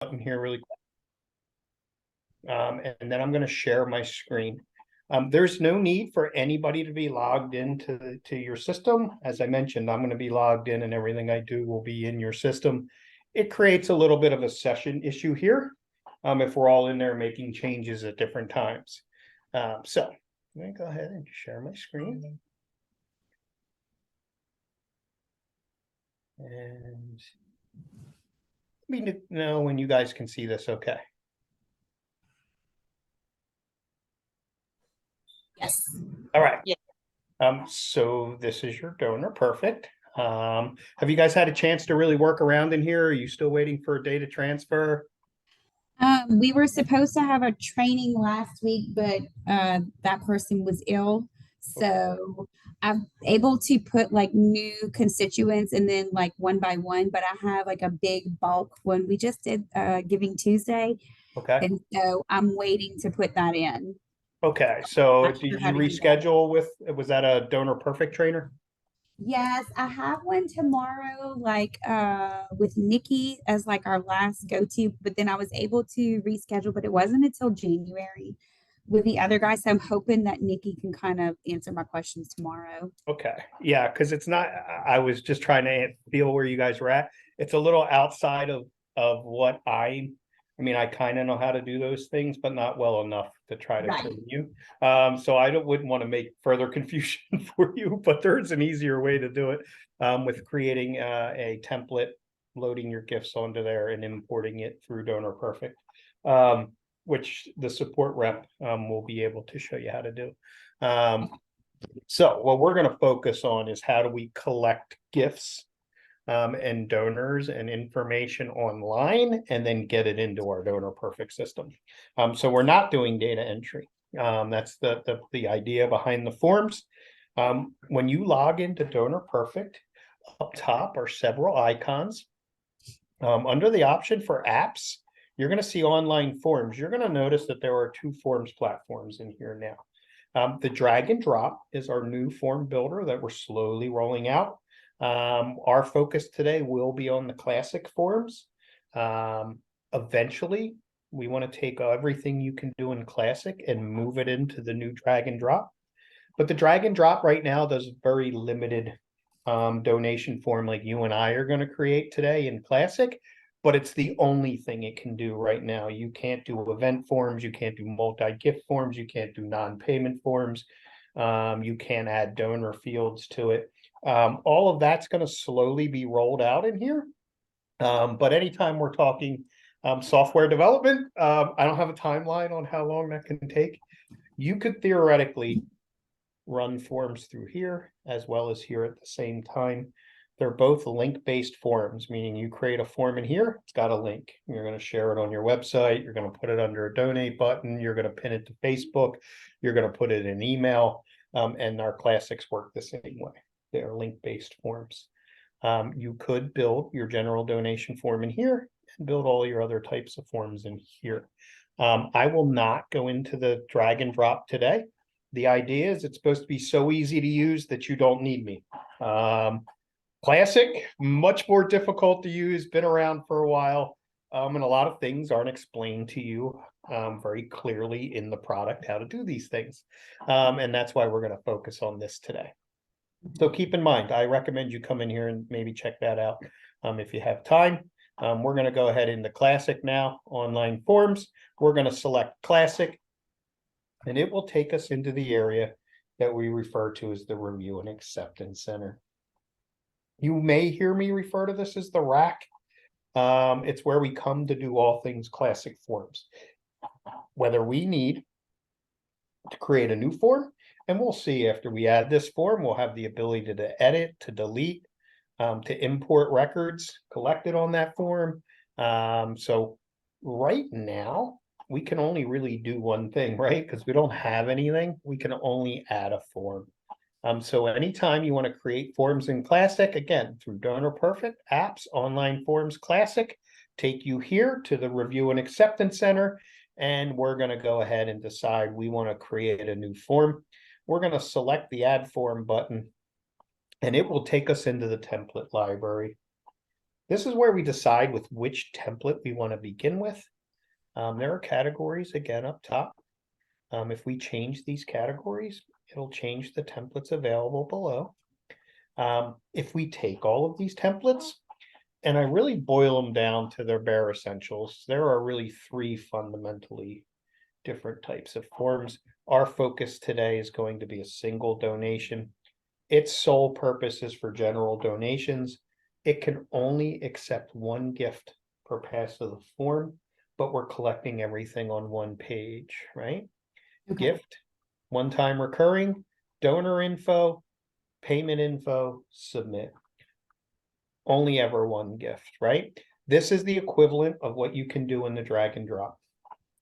button here really quick. And then I'm going to share my screen. There's no need for anybody to be logged into your system. As I mentioned, I'm going to be logged in and everything I do will be in your system. It creates a little bit of a session issue here if we're all in there making changes at different times. So let me go ahead and share my screen. And let me know when you guys can see this okay. Yes. All right. Yeah. So this is your donor perfect. Have you guys had a chance to really work around in here? Are you still waiting for a data transfer? We were supposed to have a training last week, but that person was ill. So I'm able to put like new constituents and then like one by one, but I have like a big bulk one. We just did Giving Tuesday. Okay. And so I'm waiting to put that in. Okay. So Not sure did how you to do that. reschedule was that a donor perfect trainer? Yes, I have one tomorrow, like with Nikki as like our last go-to, but then I was able to reschedule, but it wasn't until January with the other guy. So I'm hoping that Nikki can kind of answer my questions tomorrow. Okay. Yeah, because it's not, I was just trying to feel where you guys were at. It's a little outside of what I mean, I kind of know how to do those things, but not well enough to try to Right. train you. So I wouldn't want to make further confusion for you, but there's an easier way to do it with creating a template, loading your gifts onto there and importing it through Donor Perfect, which the support rep will be able to show you how to do. So what we're going to focus on is how do we collect gifts and donors and information online and then get it into our Donor Perfect system. So we're not doing data entry. That's the idea behind the forms. When you log into Donor Perfect, up top are several icons. Under the option for apps, you're going to see online forms. You're going to notice that there are two forms platforms in here now. The drag and drop is our new form builder that we're slowly rolling out. Our focus today will be on the classic forms. Eventually, we want to take everything you can do in classic and move it into the new drag and drop. But the drag and drop right now does very limited donation form like you and I are going to create today in classic, but it's the only thing it can do right now. You can't do event forms, you can't do multi-gift forms, you can't do non-payment forms, you can't add donor fields to it. All of that's going to slowly be rolled out in here. But anytime we're talking software development, I don't have a timeline on how long that can take. You could theoretically run forms through here as well as here at the same time. They're both link-based forms, meaning you create a form in here, it's got a link. You're going to share it on your website, you're going to put it under a donate button, you're going to pin it to Facebook, you're going to put it in email, and our classics work the same way. They're link-based forms. You could build your general donation form in here and build all your other types of forms in here. I will not go into the drag and drop today. The idea is it's supposed to be so easy to use that you don't need me. Classic, much more difficult to use, been around for a while, and a lot of things aren't explained to you very clearly in the product how to do these things. And that's why we're going to focus on this today. So keep in mind, I recommend you come in here and maybe check that out if you have time. We're going to go ahead into Classic now, online forms. We're going to select Classic, and it will take us into the area that we refer to as the Review and Acceptance Center. You may hear me refer to this as the rack. It's where we come to do all things classic forms. Whether we need to create a new form, and we'll see after we add this form, we'll have the ability to edit, to delete, to import records collected on that form. So right now, we can only really do one thing, right? Because we don't have anything, we can only add a form. So anytime you want to create forms in Classic, again, through Donor Perfect, apps, online forms, Classic, take you here to the Review and Acceptance Center, and we're going to go ahead and decide we want to create a new form. We're going to select the Add Form button, and it will take us into the template library. This is where we decide with which template we want to begin with. There are categories again up top. If we change these categories, it'll change the templates available below. If we take all of these templates, and I really boil them down to their bare essentials, there are really three fundamentally different types of forms. Our focus today is going to be a single donation. Its sole purpose is for general donations. It can only accept one gift per pass of the form, but we're collecting everything on one page, right? Okay. Gift, one-time recurring, donor info, payment info, submit. Only ever one gift, right? This is the equivalent of what you can do in the drag and drop.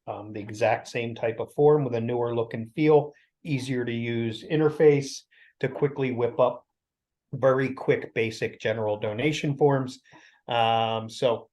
The exact same type of form with a newer look and feel, easier to use interface to quickly whip up very quick, basic general donation forms. So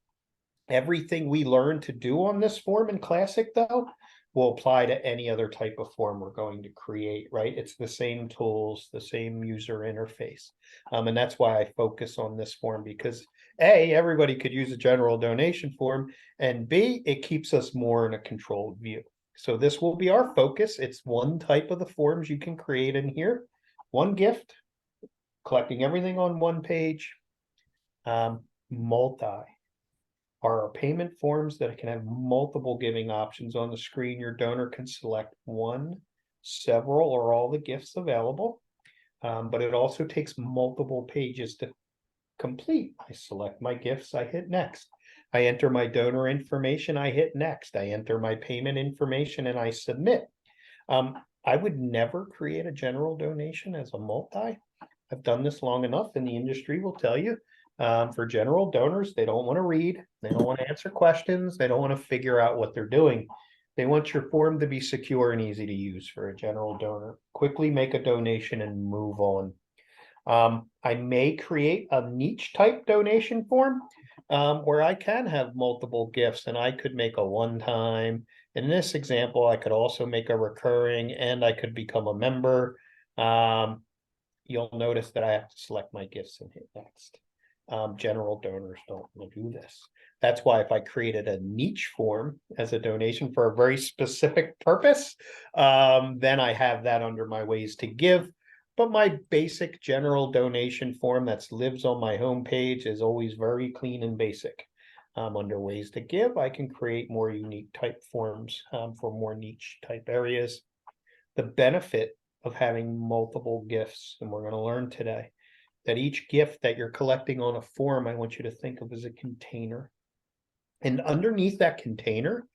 everything we learn to do on this form in Classic, though, will apply to any other type of form we're going to create, right? It's the same tools, the same user interface. And that's why I focus on this form, because A, everybody could use a general donation form, and B, it keeps us more in a controlled view. So this will be our focus. It's one type of the forms you can create in here. One gift, collecting everything on one page. Multi are payment forms that can have multiple giving options on the screen. Your donor can select one, several, or all the gifts available. But it also takes multiple pages to complete. I select my gifts, I hit next. I enter my donor information, I hit next. I enter my payment information and I submit. I would never create a general donation as a multi. I've done this long enough, and the industry will tell you, for general donors, they don't want to read, they don't want to answer questions, they don't want to figure out what they're doing. They want your form to be secure and easy to use for a general donor. Quickly make a donation and move on. I may create a niche type donation form where I can have multiple gifts, and I could make a one-time. In this example, I could also make a recurring, and I could become a member. You'll notice that I have to select my gifts and hit next. General donors don't want to do this. That's why if I created a niche form as a donation for a very specific purpose, then I have that under my ways to give. But my basic general donation form that lives on my homepage is always very clean and basic. Under ways to give, I can create more unique type forms for more niche type areas. The benefit of having multiple gifts, and we're going to learn today, that each gift that you're collecting on a form, I want you to think of as a container. And underneath that container,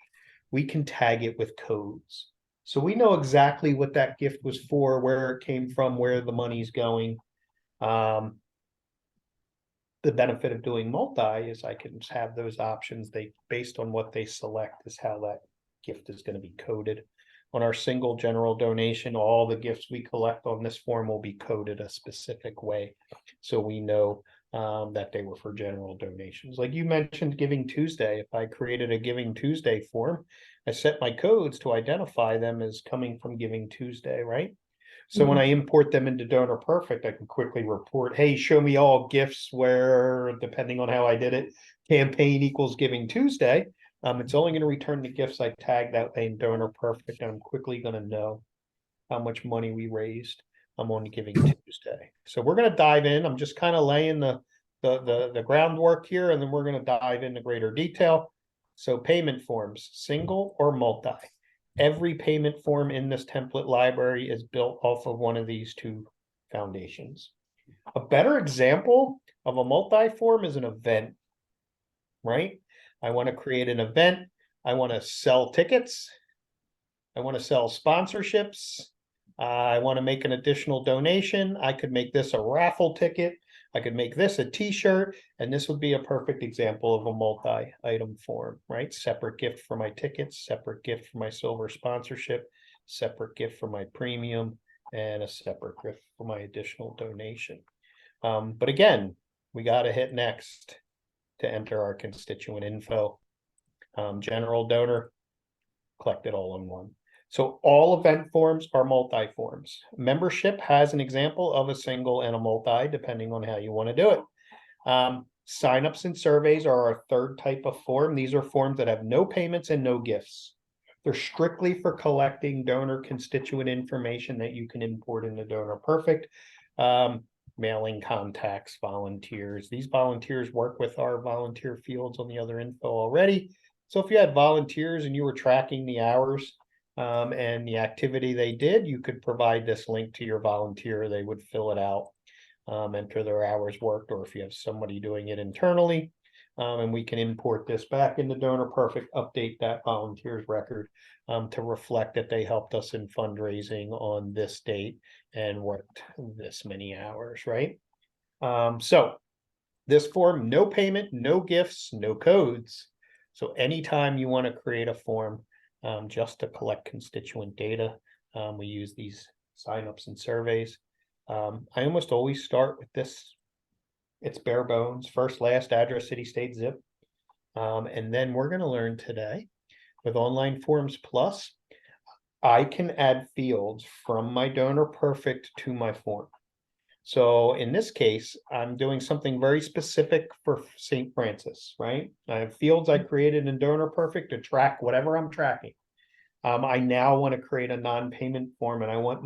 we can tag it with codes. So we know exactly what that gift was for, where it came from, where the money's going. The benefit of doing multi is I can have those options. They, based on what they select, is how that gift is going to be coded. On our single general donation, all the gifts we collect on this form will be coded a specific way, so we know that they were for general donations. Like you mentioned, Giving Tuesday. If I created a Giving Tuesday form, I set my codes to identify them as coming from Giving Tuesday, right? So when I import them into Donor Perfect, I can quickly report, hey, show me all gifts where, depending on how I did it, campaign equals Giving Tuesday. It's only going to return the gifts I tagged that way in Donor Perfect, and I'm quickly going to know how much money we raised. I'm on Giving Tuesday. So we're going to dive in. I'm just kind of laying the groundwork here, and then we're going to dive into greater detail. So payment forms, single or multi. Every payment form in this template library is built off of one of these two foundations. A better example of a multi-form is an event, right? I want to create an event. I want to sell tickets. I want to sell sponsorships. I want to make an additional donation. I could make this a raffle ticket. I could make this a t-shirt, and this would be a perfect example of a multi-item form, right? Separate gift for my tickets, separate gift for my silver sponsorship, separate gift for my premium, and a separate gift for my additional donation. But again, we got to hit next to enter our constituent info. General donor, collect it all in one. So all event forms are multi-forms. Membership has an example of a single and a multi, depending on how you want to do it. Signups and surveys are our third type of form. These are forms that have no payments and no gifts. They're strictly for collecting donor constituent information that you can import into Donor Perfect. Mailing contacts, volunteers. These volunteers work with our volunteer fields on the other info already. So if you had volunteers and you were tracking the hours and the activity they did, you could provide this link to your volunteer. They would fill it out, enter their hours worked, or if you have somebody doing it internally, and we can import this back into Donor Perfect, update that volunteer's record to reflect that they helped us in fundraising on this date and worked this many hours, right? So this form, no payment, no gifts, no codes. So anytime you want to create a form just to collect constituent data, we use these signups and surveys. I almost always start with this. It's bare bones, first, last, address, city, state, zip. And then we're going to learn today with Online Forms Plus, I can add fields from my Donor Perfect to my form. So in this case, I'm doing something very specific for St. Francis, right? I have fields I created in Donor Perfect to track whatever I'm tracking. I now want to create a non-payment form, and I want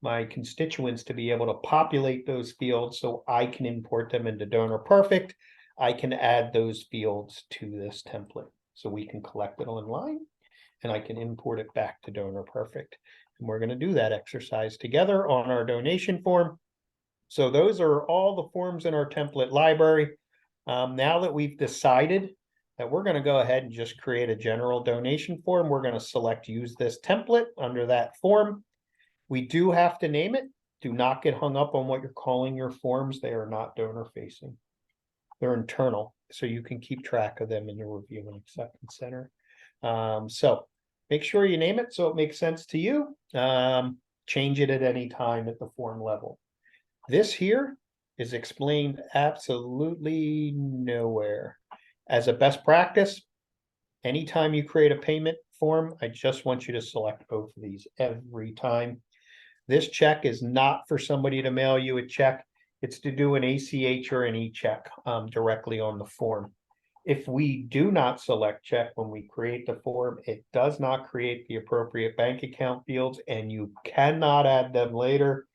my constituents to be able to populate those fields so I can import them into Donor Perfect. I can add those fields to this template so we can collect it online, and I can import it back to Donor Perfect. And we're going to do that exercise together on our donation form. So those are all the forms in our template library. Now that we've decided that we're going to go ahead and just create a general donation form, we're going to select use this template under that form. We do have to name it. Do not get hung up on what you're calling your forms. They are not donor facing. They're internal, so you can keep track of them in your review and acceptance center. So make sure you name it so it makes sense to you. Change it at any time at the form level. This here is explained absolutely nowhere. As a best practice, anytime you create a payment form, I just want you to select both of these every time. This check is not for somebody to mail you a check. It's to do an ACH or an e-check directly on the form. If we do not select check when we create the form, it does not create the appropriate bank account fields, and you cannot add them later.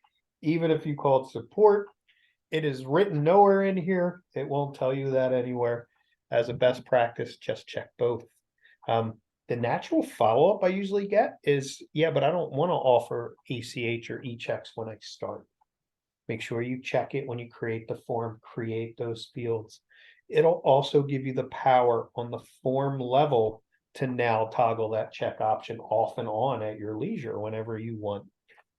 Even if you called support, it is written nowhere in here. It won't tell you that anywhere. As a best practice, just check both. The natural follow-up I usually get is, yeah, but I don't want to offer ACH or e-checks when I start. Make sure you check it when you create the form, create those fields. It'll also give you the power on the form level to now toggle that check option off and on at your leisure whenever you want.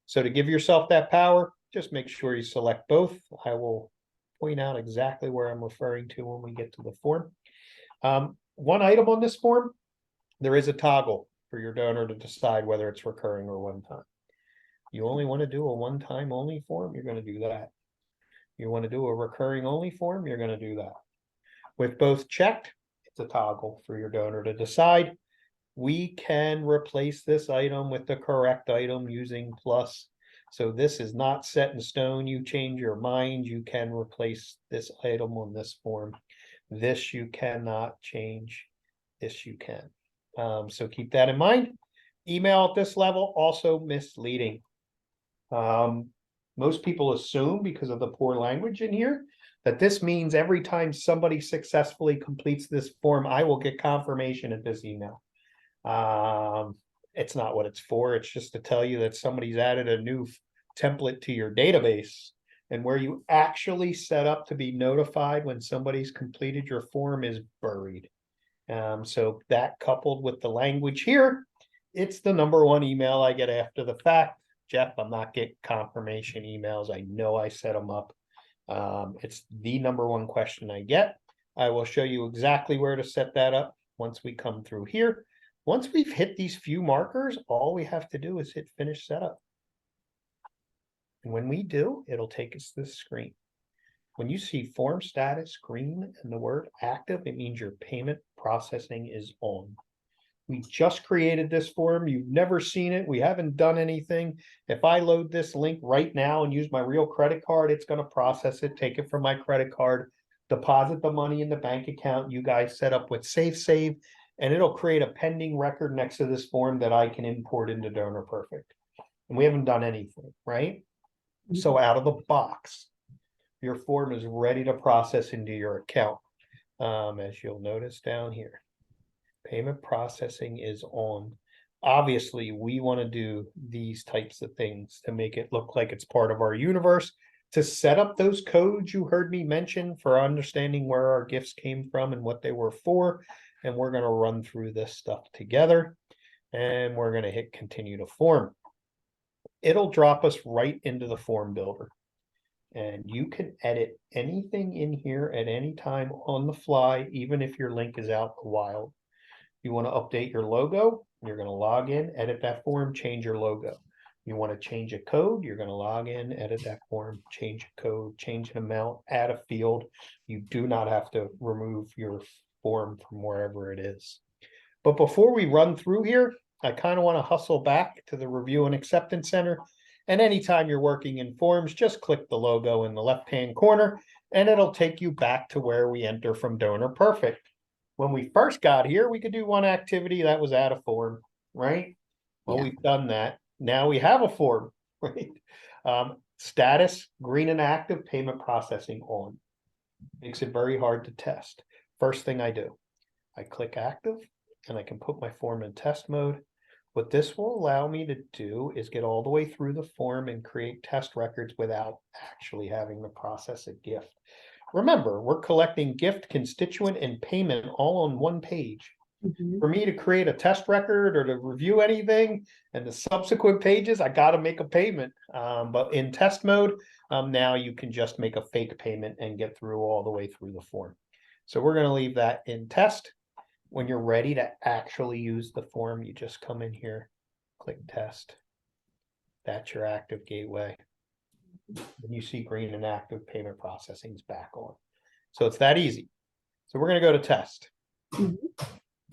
So to give yourself that power, just make sure you select both. I will point out exactly where I'm referring to when we get to the form. One item on this form, there is a toggle for your donor to decide whether it's recurring or one time. You only want to do a one-time only form, you're going to do that. You want to do a recurring only form, you're going to do that. With both checked, it's a toggle for your donor to decide. We can replace this item with the correct item using plus. So this is not set in stone. You change your mind, you can replace this item on this form. This you cannot change. This you can. So keep that in mind. Email at this level, also misleading. Most people assume, because of the poor language in here, that this means every time somebody successfully completes this form, I will get confirmation at this email. It's not what it's for. It's just to tell you that somebody's added a new template to your database, and where you actually set up to be notified when somebody's completed your form is buried. So that, coupled with the language here, it's the #1 email I get after the fact. Jeff, I'm not getting confirmation emails. I know I set them up. It's the #1 question I get. I will show you exactly where to set that up once we come through here. Once we've hit these few markers, all we have to do is hit finish setup. And when we do, it'll take us to this screen. When you see form status green and the word active, it means your payment processing is on. We just created this form. You've never seen it. We haven't done anything. If I load this link right now and use my real credit card, it's going to process it, take it from my credit card. deposit the money in the bank account you guys set up with SafeSave, and it'll create a pending record next to this form that I can import into Donor Perfect. And we haven't done anything, right? So out of the box, your form is ready to process into your account. As you'll notice down here, payment processing is on. Obviously, we want to do these types of things to make it look like it's part of our universe, to set up those codes you heard me mention for understanding where our gifts came from and what they were for. And we're going to run through this stuff together, and we're going to hit continue to form. It'll drop us right into the form builder, and you can edit anything in here at any time on the fly, even if your link is out in the wild. You want to update your logo, you're going to log in, edit that form, change your logo. You want to change a code, you're going to log in, edit that form, change a code, change an amount, add a field. You do not have to remove your form from wherever it is. But before we run through here, I kind of want to hustle back to the Review and Acceptance Center. And anytime you're working in forms, just click the logo in the left-hand corner, and it'll take you back to where we enter from Donor Perfect. When we first got here, we could do one activity that was add a form, right? Well, Yeah. we've done that. Now we have a form, right? Status, green and active, payment processing on. Makes it very hard to test. First thing I do, I click active, and I can put my form in test mode. What this will allow me to do is get all the way through the form and create test records without actually having to process a gift. Remember, we're collecting gift, constituent, and payment all on one page. Mhm. For me to create a test record or to review anything and the subsequent pages, I got to make a payment. But in test mode, now you can just make a fake payment and get through all the way through the form. So we're going to leave that in test. When you're ready to actually use the form, you just come in here, click test. That's your active gateway. When you see green and active, payment processing is back on. So it's that easy. So we're going to go to test. Mhm.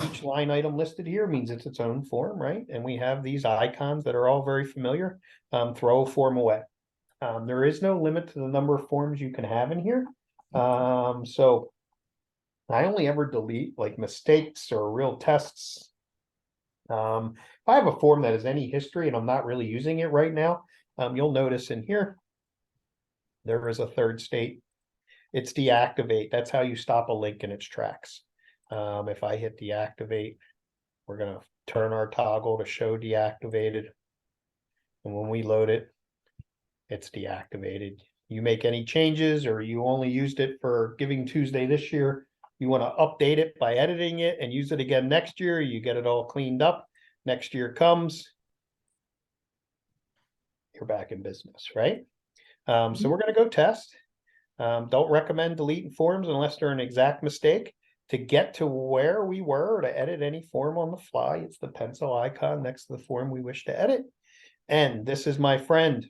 Each line item listed here means it's its own form, right? And we have these icons that are all very familiar. Throw a form away. There is no limit to the number of forms you can have in here. So I only ever delete like mistakes or real tests. If I have a form that has any history and I'm not really using it right now, you'll notice in here, there is a third state. It's deactivate. That's how you stop a link in its tracks. If I hit deactivate, we're going to turn our toggle to show deactivated. And when we load it, it's deactivated. You make any changes, or you only used it for Giving Tuesday this year, you want to update it by editing it and use it again next year, you get it all cleaned up. Next year comes, you're back in business, right? So we're going to go test. Don't recommend deleting forms unless they're an exact mistake. To get to where we were, or to edit any form on the fly, it's the pencil icon next to the form we wish to edit. And this is my friend.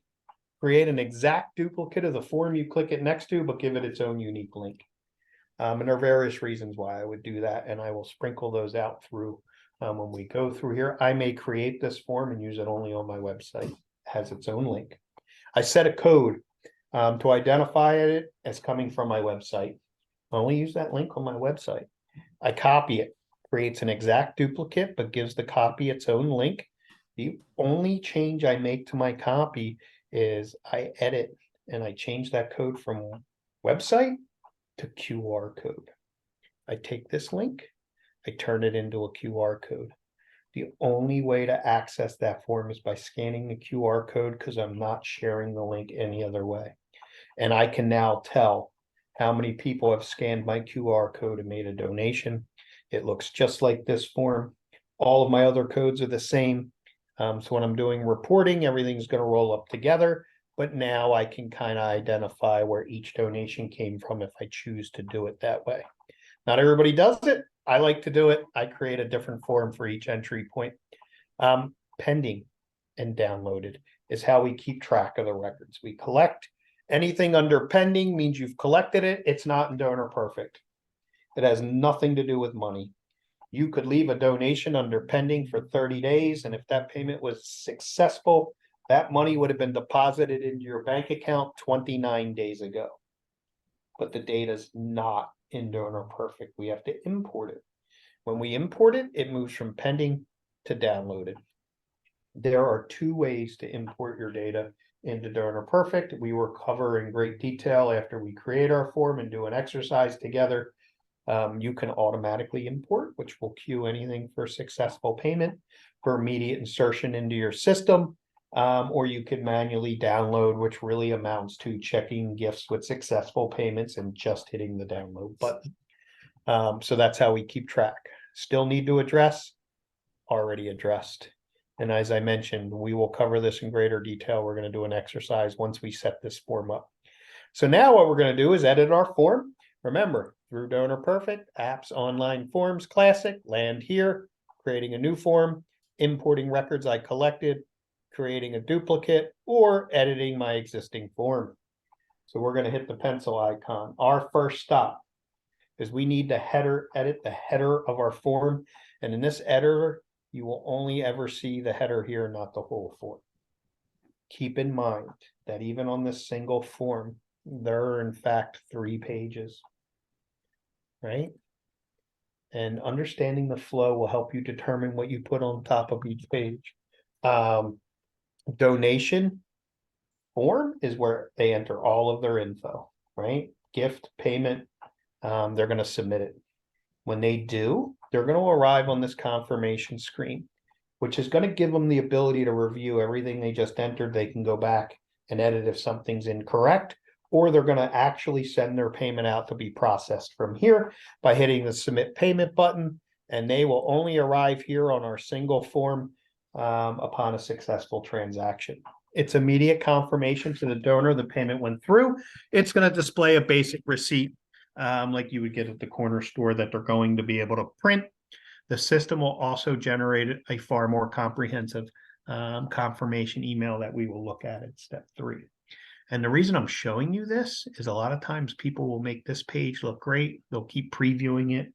Create an exact duplicate of the form you click it next to, but give it its own unique link. And there are various reasons why I would do that, and I will sprinkle those out through when we go through here. I may create this form and use it only on my website. It has its own link. I set a code to identify it as coming from my website. I only use that link on my website. I copy it, creates an exact duplicate, but gives the copy its own link. The only change I make to my copy is I edit and I change that code from website to QR code. I take this link, I turn it into a QR code. The only way to access that form is by scanning the QR code, because I'm not sharing the link any other way. And I can now tell how many people have scanned my QR code and made a donation. It looks just like this form. All of my other codes are the same. So when I'm doing reporting, everything's going to roll up together. But now I can kind of identify where each donation came from if I choose to do it that way. Not everybody does it. I like to do it. I create a different form for each entry point. Pending and downloaded is how we keep track of the records. We collect anything under pending means you've collected it. It's not in Donor Perfect. It has nothing to do with money. You could leave a donation under pending for 30 days. And if that payment was successful, that money would have been deposited into your bank account 29 days ago. but the data's not in Donor Perfect. We have to import it. When we import it, it moves from pending to downloaded. There are two ways to import your data into Donor Perfect. We will cover in great detail after we create our form and do an exercise together. You can automatically import, which will queue anything for successful payment for immediate insertion into your system. Or you can manually download, which really amounts to checking gifts with successful payments and just hitting the download button. So that's how we keep track. Still need to address, already addressed. And as I mentioned, we will cover this in greater detail. We're going to do an exercise once we set this form up. So now what we're going to do is edit our form. Remember, through Donor Perfect, Apps, Online Forms, Classic, land here, creating a new form, importing records I collected, creating a duplicate, or editing my existing form. So we're going to hit the pencil icon. Our first stop is we need to edit the header of our form. And in this editor, you will only ever see the header here, not the whole form. Keep in mind that even on this single form, there are in fact 3 pages, right? And understanding the flow will help you determine what you put on top of each page. Donation form is where they enter all of their info, right? Gift, payment, they're going to submit it. When they do, they're going to arrive on this confirmation screen, which is going to give them the ability to review everything they just entered. They can go back and edit if something's incorrect, or they're going to actually send their payment out to be processed from here by hitting the submit payment button, and they will only arrive here on our single form upon a successful transaction. It's immediate confirmation to the donor the payment went through. It's going to display a basic receipt like you would get at the corner store that they're going to be able to print. The system will also generate a far more comprehensive confirmation email that we will look at step 3. And the reason I'm showing you this is a lot of times people will make this page look great. They'll keep previewing it.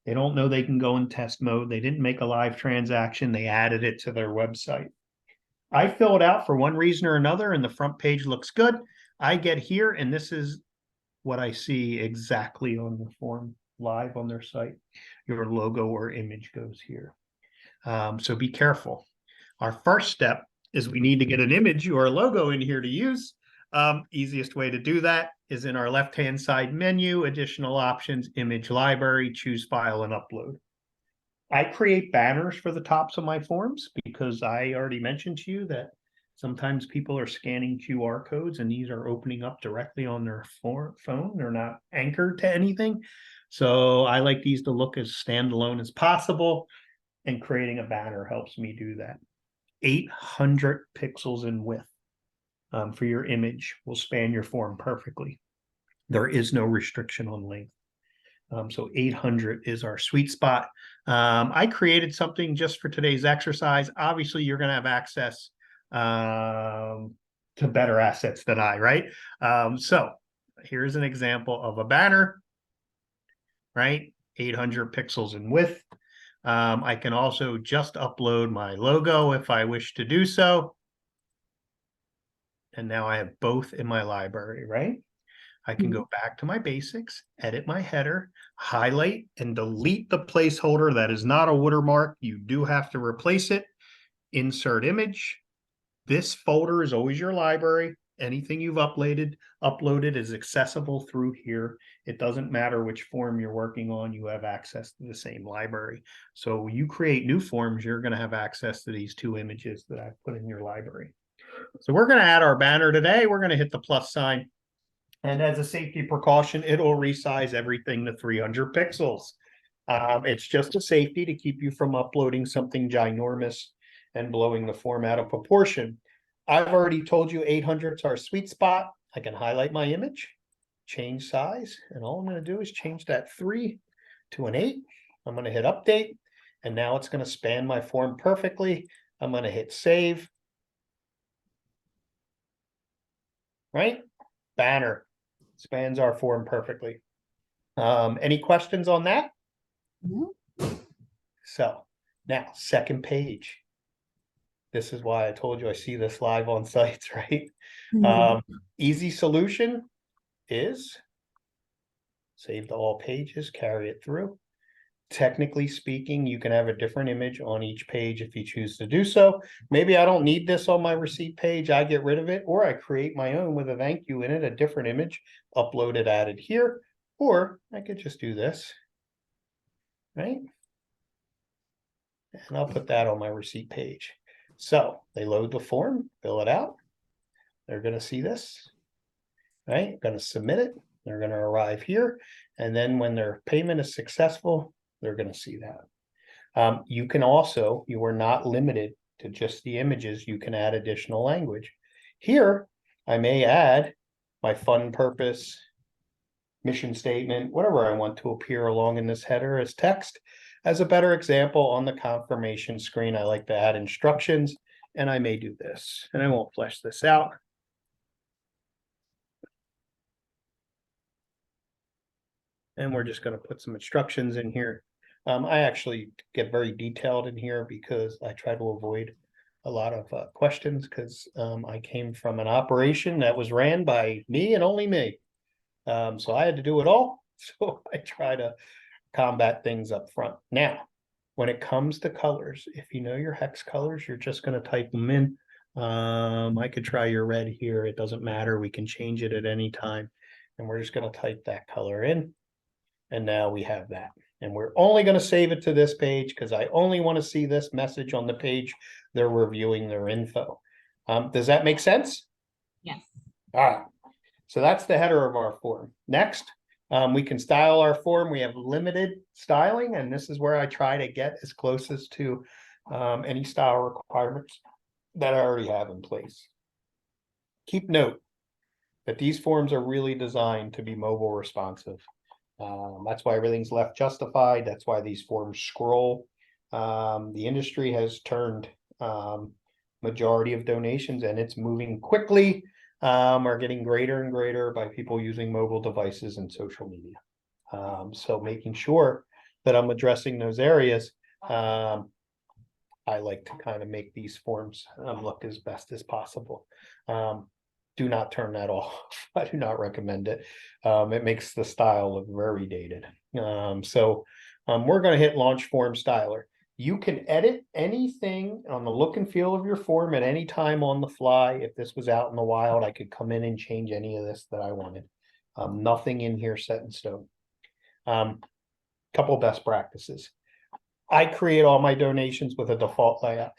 They don't know they can go in test mode. They didn't make a live transaction. They added it to their website. I fill it out for one reason or another, and the front page looks good. I get here, and this is what I see exactly on the form live on their site. Your logo or image goes here. So be careful. Our first step is we need to get an image or a logo in here to use. Easiest way to do that is in our left-hand side menu, additional options, image library, choose file and upload. I create banners for the tops of my forms because I already mentioned to you that sometimes people are scanning QR codes and these are opening up directly on their phone. They're not anchored to anything. So I like these to look as standalone as possible, and creating a banner helps me do that. 800 pixels in width for your image will span your form perfectly. There is no restriction on length. So 800 is our sweet spot. I created something just for today's exercise. Obviously, you're going to have access to better assets than I, right? So here's an example of a banner, right? 800 pixels in width. I can also just upload my logo if I wish to do so. And now I have both in my library, right? I can go back to my basics, edit my header, highlight and delete the placeholder that is not a watermark. You do have to replace it. Insert image. This folder is always your library. Anything you've uploaded is accessible through here. It doesn't matter which form you're working on, you have access to the same library. So when you create new forms, you're going to have access to these 2 images that I've put in your library. So we're going to add our banner today. We're going to hit the plus sign. And as a safety precaution, it'll resize everything to 300 pixels. It's just a safety to keep you from uploading something ginormous and blowing the form out of proportion. I've already told you 800 is our sweet spot. I can highlight my image, change size, and all I'm going to do is change that 3 to an 8. I'm going to hit update, and now it's going to span my form perfectly. I'm going to hit save. Right? Banner. Spans our form perfectly. Any questions on that? No. So now, second page. This is why I told you I see this live on sites, right? Easy solution is save to all pages, carry it through. Technically speaking, you can have a different image on each page if you choose to do so. Maybe I don't need this on my receipt page, I get rid of it, or I create my own with a thank you in it, a different image, upload it, added here, or I could just do this, right? And I'll put that on my receipt page. So they load the form, fill it out. They're going to see this, right? Going to submit it. They're going to arrive here. And then when their payment is successful, they're going to see that. You can also, you are not limited to just the images. You can add additional language. Here, I may add my fund purpose, mission statement, whatever I want to appear along in this header as text. As a better example, on the confirmation screen, I like to add instructions, and I may do this, and I won't flesh this out. And we're just going to put some instructions in here. I actually get very detailed in here because I try to avoid a lot of questions because I came from an operation that was ran by me and only me. So I had to do it all. So I try to combat things up front. Now, when it comes to colors, if you know your hex colors, you're just going to type them in. I could try your red here. It doesn't matter. We can change it at any time. And we're just going to type that color in. And now we have that. And we're only going to save it to this page because I only want to see this message on the page they're reviewing their info. Does that make sense? Yes. All right. So that's the header of our form. Next, we can style our form. We have limited styling, and this is where I try to get as close as to any style requirements that I already have in place. Keep note that these forms are really designed to be mobile responsive. That's why everything's left justified. That's why these forms scroll. The industry has turned majority of donations, and it's moving quickly, are getting greater and greater by people using mobile devices and social media. So making sure that I'm addressing those areas, I like to kind of make these forms look as best as possible. Do not turn that off. I do not recommend it. It makes the style look very dated. So we're going to hit Launch Form Styler. You can edit anything on the look and feel of your form at any time on the fly. If this was out in the wild, I could come in and change any of this that I wanted. Nothing in here set in stone. Couple best practices. I create all my donations with a default layout.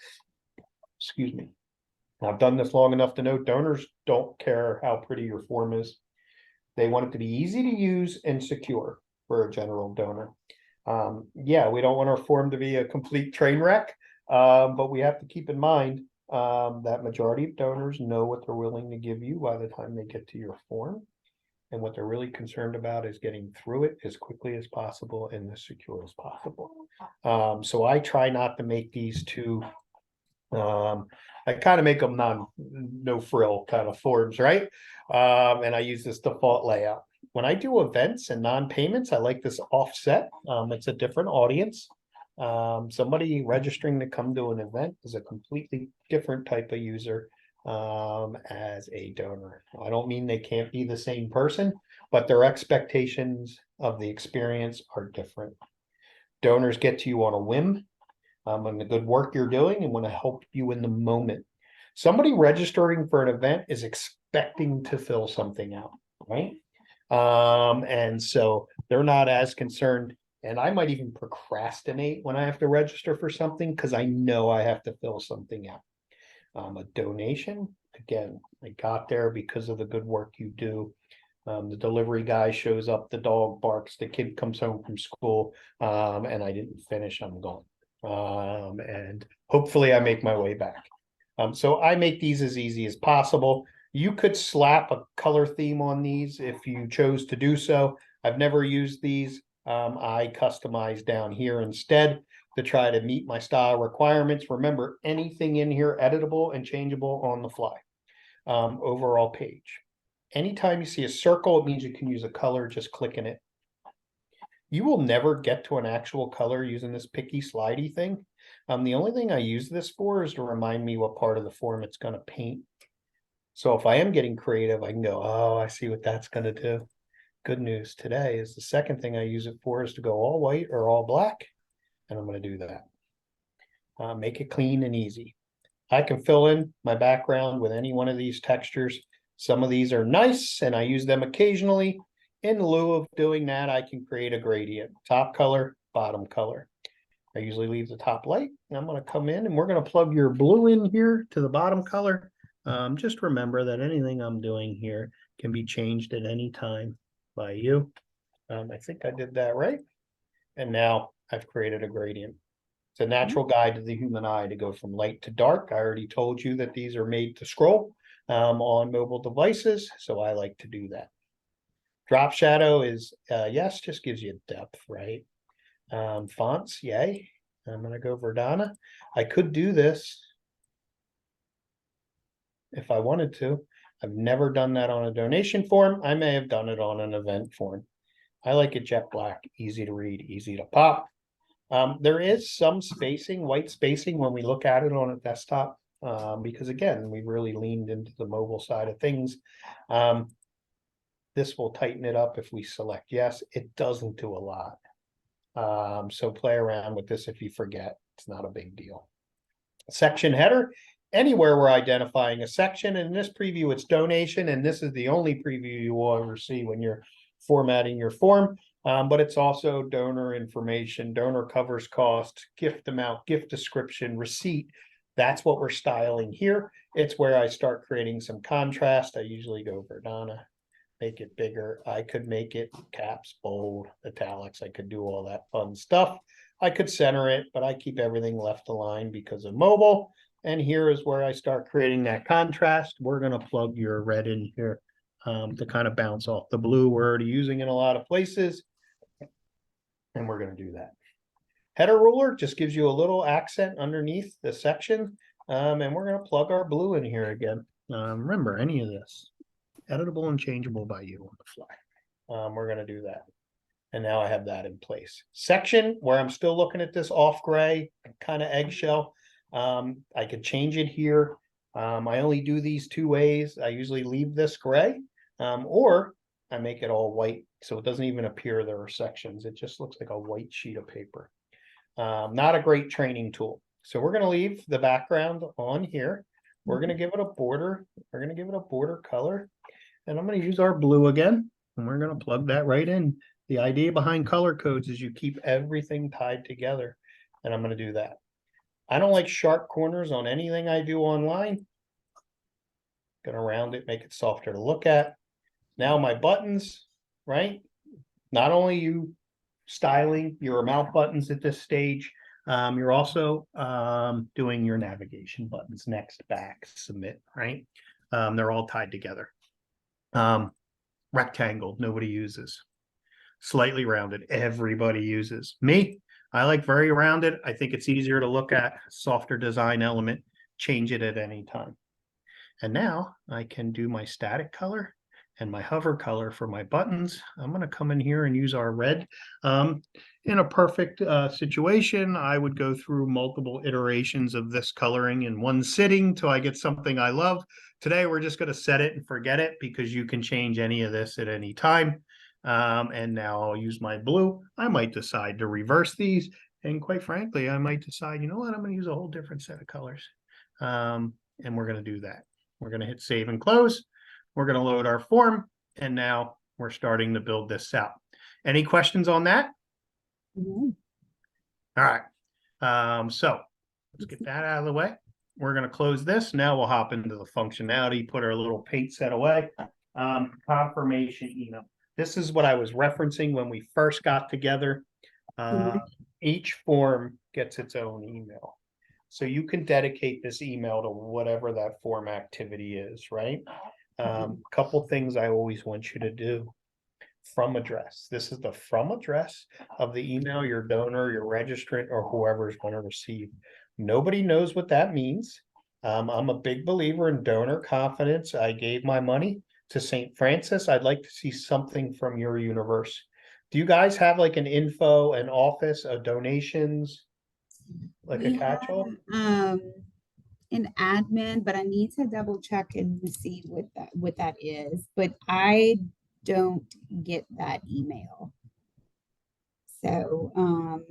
Excuse me. I've done this long enough to know donors don't care how pretty your form is. They want it to be easy to use and secure for a general donor. Yeah, we don't want our form to be a complete train wreck, but we have to keep in mind that majority of donors know what they're willing to give you by the time they get to your form. And what they're really concerned about is getting through it as quickly as possible and as secure as possible. So I try not to make these too I kind of make them no frill kind of forms, right? And I use this default layout. When I do events and non-payments, I like this offset. It's a different audience. Somebody registering to come to an event is a completely different type of user as a donor. I don't mean they can't be the same person, but their expectations of the experience are different. Donors get to you on a whim. And the good work you're doing and want to help you in the moment. Somebody registering for an event is expecting to fill something out, right? And so they're not as concerned. And I might even procrastinate when I have to register for something because I know I have to fill something out. A donation, again, I got there because of the good work you do. The delivery guy shows up, the dog barks, the kid comes home from school, and I didn't finish, I'm gone. And hopefully I make my way back. So I make these as easy as possible. You could slap a color theme on these if you chose to do so. I've never used these. I customize down here instead to try to meet my style requirements. Remember, anything in here editable and changeable on the fly. Overall page. Anytime you see a circle, it means you can use a color, just clicking it. You will never get to an actual color using this picky slidey thing. The only thing I use this for is to remind me what part of the form it's going to paint. So if I am getting creative, I can go, oh, I see what that's going to do. Good news today is the second thing I use it for is to go all white or all black. And I'm going to do that. Make it clean and easy. I can fill in my background with any one of these textures. Some of these are nice and I use them occasionally. In lieu of doing that, I can create a gradient, top color, bottom color. I usually leave the top light. I'm going to come in and we're going to plug your blue in here to the bottom color. Just remember that anything I'm doing here can be changed at any time by you. I think I did that right. And now I've created a gradient. It's a natural guide to the human eye to go from light to dark. I already told you that these are made to scroll on mobile devices, so I like to do that. Drop shadow is, yes, just gives you depth, right? Fonts, yay. I'm going to go Verdana. I could do this if I wanted to. I've never done that on a donation form. I may have done it on an event form. I like it jet black, easy to read, easy to pop. There is some spacing, white spacing, when we look at it on a desktop, because again, we've really leaned into the mobile side of things. This will tighten it up if we select yes. It doesn't do a lot. So play around with this if you forget. It's not a big deal. Section header. Anywhere we're identifying a section. In this preview, it's donation, and this is the only preview you will ever see when you're formatting your form. But it's also donor information, donor covers cost, gift amount, gift description, receipt. That's what we're styling here. It's where I start creating some contrast. I usually go Verdana, make it bigger. I could make it caps, bold, italics. I could do all that fun stuff. I could center it, but I keep everything left aligned because of mobile. And here is where I start creating that contrast. We're going to plug your red in here to kind of bounce off the blue we're already using in a lot of places. And we're going to do that. Header ruler just gives you a little accent underneath the section. And we're going to plug our blue in here again. Remember, any of this, editable and changeable by you on the fly. We're going to do that. And now I have that in place. Section, where I'm still looking at this off gray, kind of eggshell. I could change it here. I only do these two ways. I usually leave this gray, or I make it all white, so it doesn't even appear there are sections. It just looks like a white sheet of paper. Not a great training tool. So we're going to leave the background on here. We're going to give it a border. We're going to give it a border color. And I'm going to use our blue again. And we're going to plug that right in. The idea behind color codes is you keep everything tied together. And I'm going to do that. I don't like sharp corners on anything I do online. Going to round it, make it softer to look at. Now my buttons, right? Not only you styling your mount buttons at this stage, you're also doing your navigation buttons, next, back, submit, right? They're all tied together. Rectangle, nobody uses. Slightly rounded, everybody uses. Me, I like very rounded. I think it's easier to look at, softer design element, change it at any time. And now I can do my static color and my hover color for my buttons. I'm going to come in here and use our red. In a perfect situation, I would go through multiple iterations of this coloring in one sitting till I get something I love. Today, we're just going to set it and forget it because you can change any of this at any time. And now I'll use my blue. I might decide to reverse these. And quite frankly, I might decide, you know what, I'm going to use a whole different set of colors. And we're going to do that. We're going to hit save and close. We're going to load our form. And now we're starting to build this out. Any questions on that? Mm-hmm. All right. So let's get that out of the way. We're going to close this. Now we'll hop into the functionality, put our little paint set away. Confirmation email. This is what I was referencing when we first got together. Each form gets its own email. So you can dedicate this email to whatever that form activity is, right? Couple things I always want you to do. From address. This is the from address of the email your donor, your registrant, or whoever is going to receive. Nobody knows what that means. I'm a big believer in donor confidence. I gave my money to St. Francis. I'd like to see something from your universe. Do you guys have like an info, an office, a donations, like a catch-all? An admin, but I need to double check and see what that is. But don't get that email. So,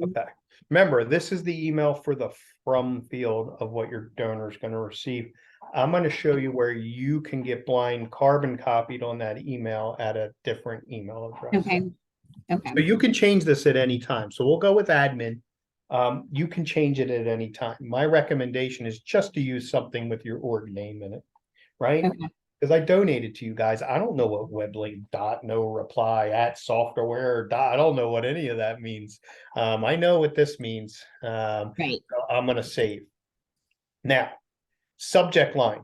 Okay. Remember, this is the email for the from field of what your donor is going to receive. I'm going to show you where you can get blind carbon copied on that email at a different email address. okay, okay, So you can change this at any time. So we'll go with admin. You can change it at any time. My recommendation is just to use something with your org name in it, right? okay, Because I donated to you guys. I don't know what weblink dot no reply at software dot. I don't know what any of that means. I know what this means. right, I'm going to save. Now, subject line,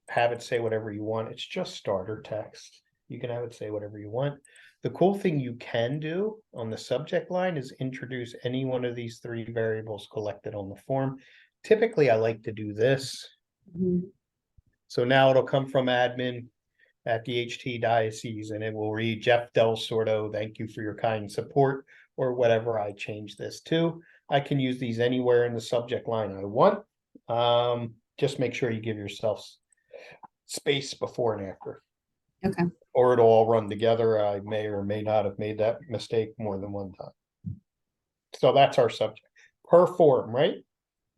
have it say whatever you want. It's just starter text. You can have it say whatever you want. The cool thing you can do on the subject line is introduce any one of these three variables collected on the form. Typically, I like to do this. mhm, So now it'll come from admin at the HT Diocese and it will read Jeff Del Sordo, thank you for your kind support, or whatever I change this to. I can use these anywhere in the subject line I want. Just make sure you give yourself space before and after, okay, or it'll all run together. I may or may not have made that mistake more than one time. So that's our subject per form, right?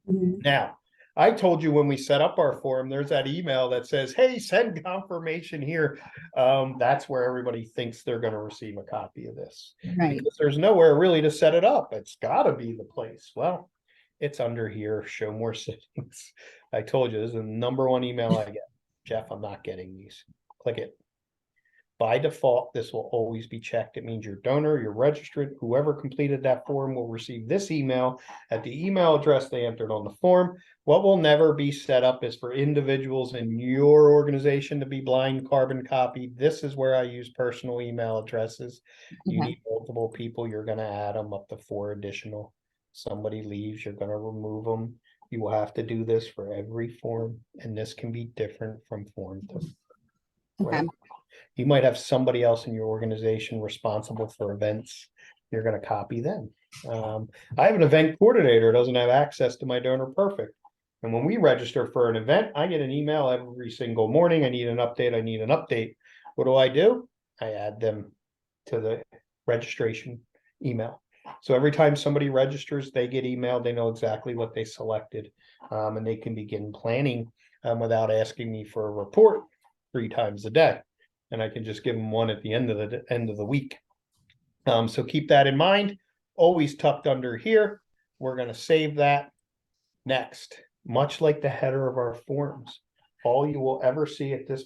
mhm, Now, I told you when we set up our form, there's that email that says, hey, send confirmation here. That's where everybody thinks they're going to receive a copy of this. right, Because there's nowhere really to set it up. It's got to be the place. Well, it's under here, show more settings. I told you, this is the #1 email I get. Jeff, I'm not getting these. Click it. By default, this will always be checked. It means your donor, your registrant, whoever completed that form will receive this email at the email address they entered on the form. What will never be set up is for individuals in your organization to be blind carbon copied. This is where I use personal email addresses. You okay, need multiple people, you're going to add them up to 4 additional. Somebody leaves, you're going to remove them. You will have to do this for every form, and this can be different from form to okay, right. You might have somebody else in your organization responsible for events. You're going to copy them. I have an event coordinator who doesn't have access to my Donor Perfect. And when we register for an event, I get an email every single morning. I need an update. I need an update. What do? I add them to the registration email. So every time somebody registers, they get emailed. They know exactly what they selected, and they can begin planning without asking me for a report 3 times a day. And I can just give them one at the end of the week. So keep that in mind. Always tucked under here. We're going to save that. Next, much like the header of our forms, all you will ever see at this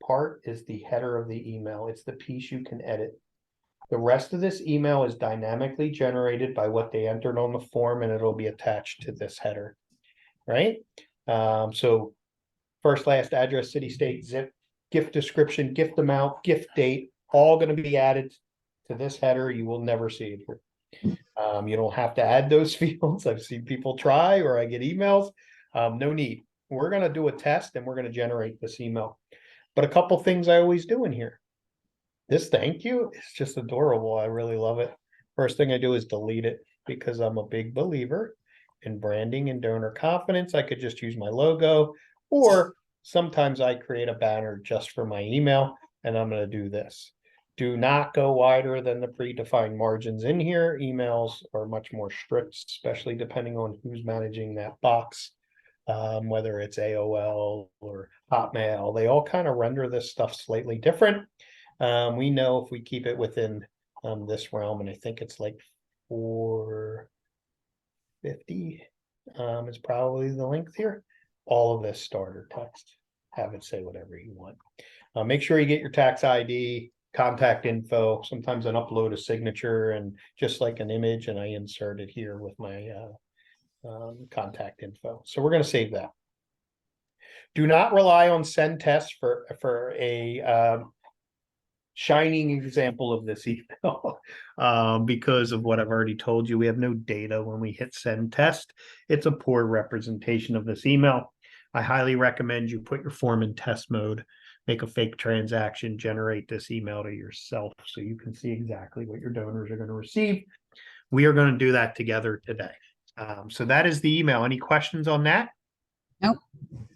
part is the header of the email. It's the piece you can edit. The rest of this email is dynamically generated by what they entered on the form, and it'll be attached to this header, right? So first, last, address, city, state, zip, gift description, gift amount, gift date, all going to be added to this header. You will never see it here. You don't have to add those fields. I've seen people try, or I get emails. No need. We're going to do a test and we're going to generate this email. But a couple things I always do in here. This thank you is just adorable. I really love it. First thing I do is delete it because I'm a big believer in branding and donor confidence. I could just use my logo, or sometimes I create a banner just for my email, and I'm going to do this. Do not go wider than the predefined margins in here. Emails are much more strict, especially depending on who's managing that box, whether it's AOL or Hotmail. They all kind of render this stuff slightly different. We know if we keep it within this realm, and I think it's like 450 is probably the length here. All of this starter text, have it say whatever you want. Make sure you get your tax ID, contact info. Sometimes I upload a signature and just like an image, and I insert it here with my contact info. So we're going to save that. Do not rely on send test for a shining example of this email because of what I've already told you. We have no data when we hit send test. It's a poor representation of this email. I highly recommend you put your form in test mode, make a fake transaction, generate this email to yourself so you can see exactly what your donors are going to receive. We are going to do that together today. So that is the email. Any questions on that? Nope.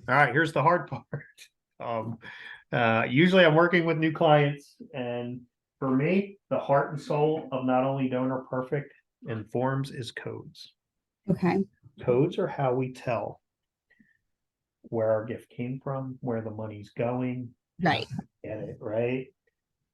All right, here's the hard part. Usually I'm working with new clients, and for me, the heart and soul of not only Donor Perfect and forms is codes. Okay. Codes are how we tell where our gift came from, where the money's going, how Right. to get it, right?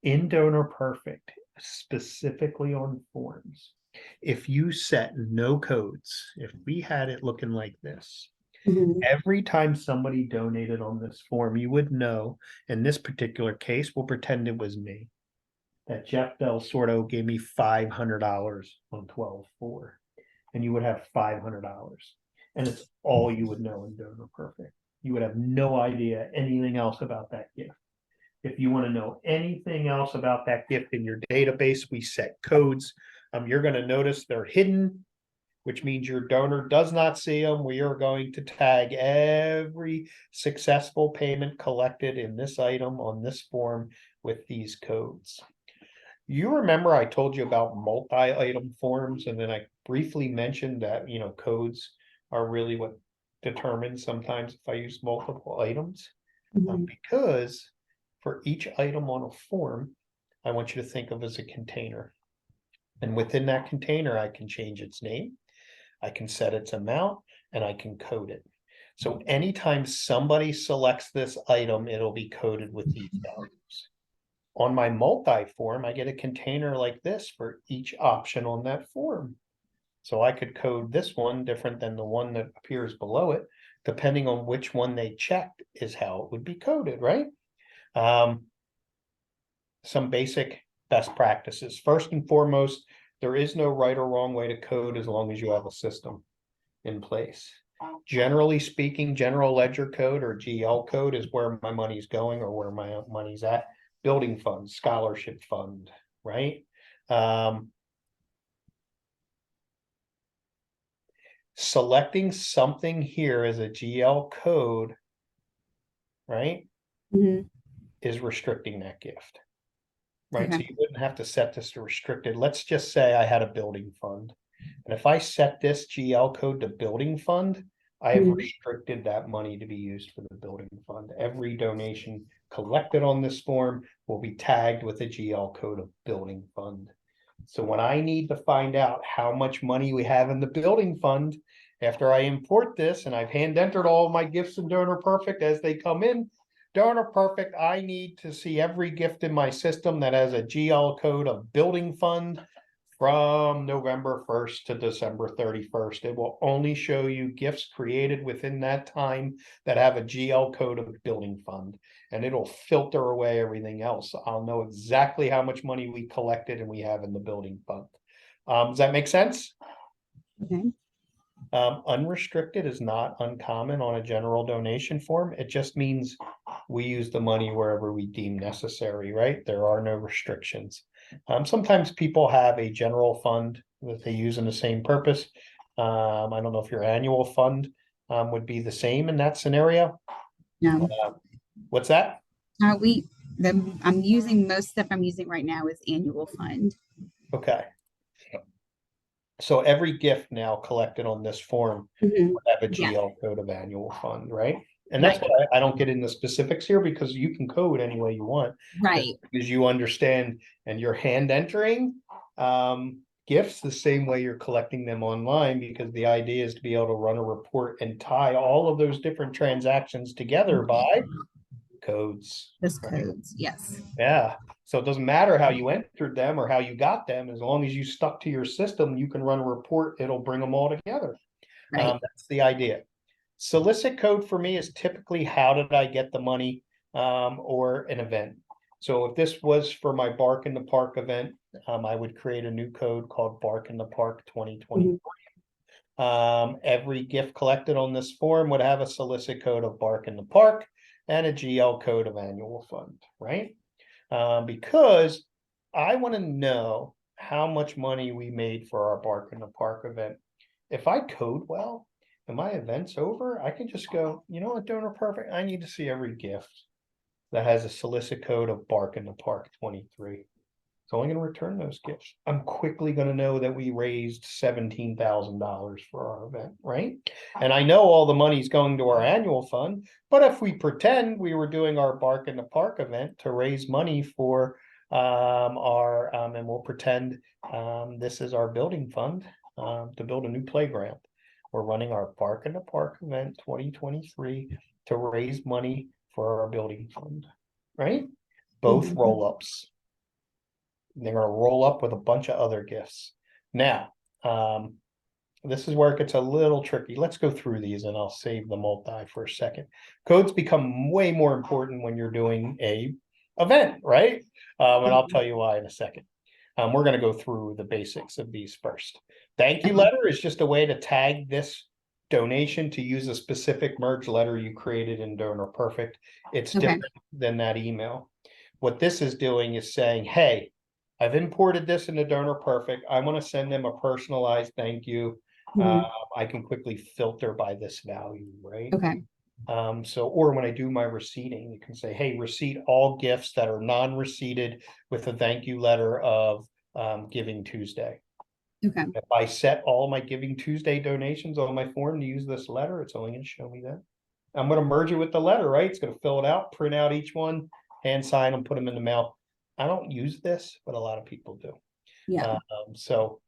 In Donor Perfect, specifically on forms, if you set no codes, if we had it looking like this, Mhm. every time somebody donated on this form, you would know, in this particular case, we'll pretend it was me, that Jeff Del Sordo gave me $500 on 12/4, and you would have $500. And it's all you would know in Donor Perfect. You would have no idea anything else about that gift. If you want to know anything else about that gift in your database, we set codes. You're going to notice they're hidden, which means your donor does not see them. We are going to tag every successful payment collected in this item on this form with these codes. You remember I told you about multi-item forms, and then I briefly mentioned that, codes are really what determines sometimes if I use multiple items. Mhm. Because for each item on a form, I want you to think of as a container. And within that container, I can change its name, I can set its amount, and I can code it. So anytime somebody selects this item, it'll be coded with these values. On my multi-form, I get a container like this for each option on that form. So I could code this one different than the one that appears below it, depending on which one they checked is how it would be coded, right? Some basic best practices. First and foremost, there is no right or wrong way to code as long as you have a system in place. Generally speaking, general ledger code or GL code is where my money's going or where my money's at. Building fund, scholarship fund, right? Selecting something here as a GL code, right, Mhm. is restricting that gift. Right, so Okay. you wouldn't have to set this to restricted. Let's just say I had a building fund. And if I set this GL code to building fund, I have Mhm. restricted that money to be used for the building fund. Every donation collected on this form will be tagged with a GL code of building fund. So when I need to find out how much money we have in the building fund, after I import this and I've hand entered all my gifts in Donor Perfect as they come in, Donor Perfect, I need to see every gift in my system that has a GL code of building fund from November 1st to December 31st. It will only show you gifts created within that time that have a GL code of building fund, and it'll filter away everything else. I'll know exactly how much money we collected and we have in the building fund. Does that make sense? Okay. Unrestricted is not uncommon on a general donation form. It just means we use the money wherever we deem necessary, right? There are no restrictions. Sometimes people have a general fund that they use in the same purpose. I don't know if your annual fund would be the same in that scenario. No. What's that? We I'm using most stuff I'm using right now is annual fund. Okay. So every gift now collected on this form Mhm. would have a Yes. GL code of annual fund, right? And that's Right. why I don't get into specifics here because you can code any way you want. Right. Because you understand and you're hand entering gifts the same way you're collecting them online, because the idea is to be able to run a report and tie all of those different transactions together by codes. Those Right? codes. Yes. Yeah. So it doesn't matter how you entered them or how you got them, as long as you stuck to your system, you can run a report, it'll bring them all together. Right. That's the idea. Solicit code for me is typically how did I get the money or an event. So if this was for my Bark in the Park event, I would create a new code called Bark in the Park 2020. Mhm. Every gift collected on this form would have a solicit code of Bark in the Park and a GL code of annual fund, right? Because I want to know how much money we made for our Bark in the Park event. If I code well and my event's over, I can just go, you know what, Donor Perfect, I need to see every gift that has a solicit code of Bark in the Park 23. It's only going to return those gifts. I'm quickly going to know that we raised $17,000 for our event, right? And I know all the money's going to our annual fund, but if we pretend we were doing our Bark in the Park event to raise money for and we'll pretend this is our building fund to build a new playground. We're running our Bark in the Park event 2023 to raise money for our building fund, right? Both Mhm. roll-ups. They're going to roll up with a bunch of other gifts. Now, this is where it gets a little tricky. Let's go through these and I'll save the multi for a second. Codes become way more important when you're doing a event, right? And I'll tell you why in a second. We're going to go through the basics of these first. Thank you Okay. letter is just a way to tag this donation to use a specific merge letter you created in Donor Perfect. It's Okay. different than that email. What this is doing is saying, hey, I've imported this into Donor Perfect. I want to send them a personalized thank you. Mhm. I can quickly filter by this value, right? Okay. Or when I do my receipting, you can say, hey, receipt all gifts that are non-receipted with a thank you letter of Giving Tuesday. Okay. If I set all my Giving Tuesday donations on my form to use this letter, it's only going to show me that. I'm going to merge it with the letter, right? It's going to fill it out, print out each one, hand sign them, put them in the mail. I don't use this, but a lot of people do. Yeah. So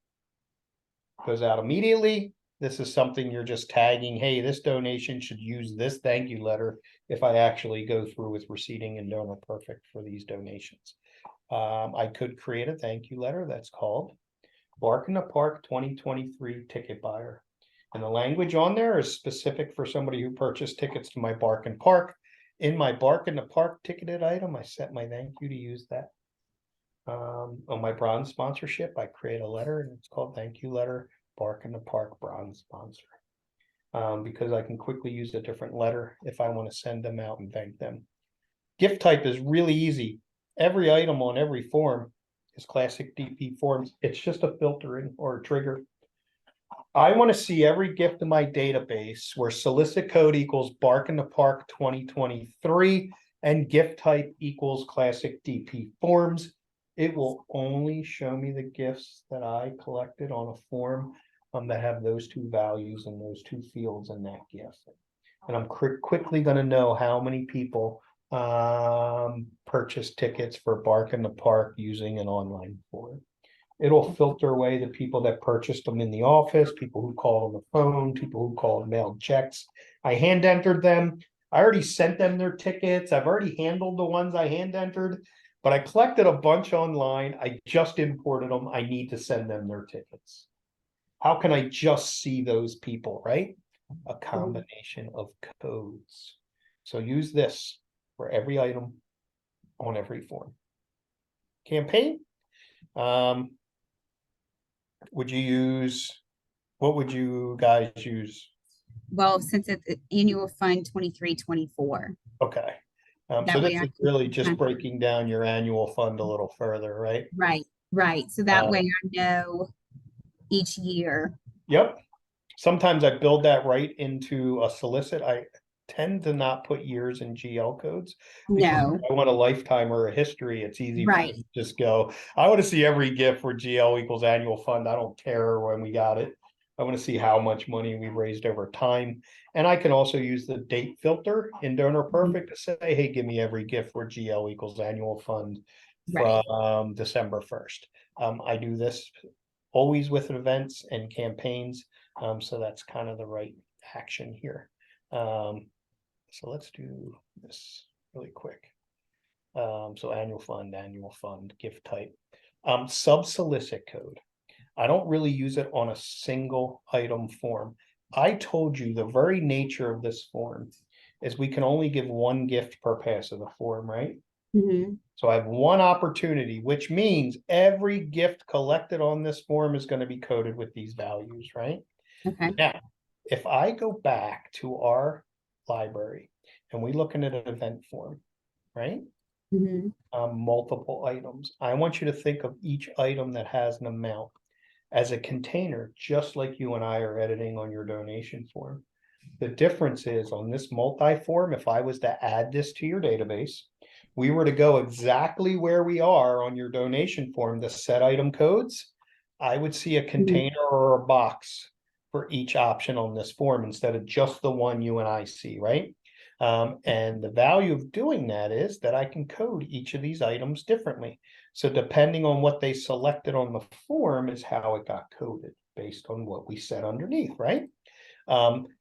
goes out immediately. This is something you're just tagging, hey, this donation should use this thank you letter if I actually go through with receipting and Donor Perfect for these donations. I could create a thank you letter that's called Bark in the Park 2023 ticket buyer. And the language on there is specific for somebody who purchased tickets to my Bark and Park. In my Bark in the Park ticketed item, I set my thank you to use that. On my bronze sponsorship, I create a letter and it's called thank you letter, Bark in the Park bronze sponsor. Because I can quickly use a different letter if I want to send them out and thank them. Gift type is really easy. Every item on every form is classic DP forms. It's just a filtering or a trigger. I want to see every gift in my database where solicit code equals Bark in the Park 2023 and gift type equals classic DP forms. It will only show me the gifts that I collected on a form that have those two values and those two fields in that gift. And I'm quickly going to know how many people purchase tickets for Bark in the Park using an online form. It'll filter away the people that purchased them in the office, people who called on the phone, people who called mailed checks. I hand entered them. I already sent them their tickets. I've already handled the ones I hand entered, but I collected a bunch online. I just imported them. I need to send them their tickets. How can I just see those people, right? A combination of codes. So use this for every item on every form. Campaign. Would you use, what would you guys use? Well, since it's annual fund 23-24, Okay. So that way this I is can really just kind of, breaking down your annual fund a little further, right? right, right. So that Uh, way I know each year. Yep. Sometimes I build that right into a solicit. I tend to not put years in GL codes because if No, I want a lifetime or a history, it's easy for me right. to just go, I want to see every gift for GL equals annual fund. I don't care when we got it. I want to see how much money we've raised over time. And I can also use the date filter in Donor Mhm. Perfect to say, hey, give me every gift for GL equals annual fund Right. from December 1st. I do this always with events and campaigns. So that's kind of the right action here. So let's do this really quick. So annual fund, gift type, sub solicit code. I don't really use it on a single item form. I told you the very nature of this form is we can only give one gift per pass of the form, right? Mhm. So I have one opportunity, which means every gift collected on this form is going to be coded with these values, right? Okay. Now, if I go back to our library and we look at an event form, right? Mhm. Multiple items. I want you to think of each item that has an amount as a container, just like you and I are editing on your donation form. The difference is on this multi-form, if I was to add this to your database, we were to go exactly where we are on your donation form, the set item codes, I would see a container or a box for each option on this form instead of just the one you and I see, right? And the value of doing that is that I can code each of these items differently. So depending on what they selected on the form is how it got coded based on what we said underneath, right?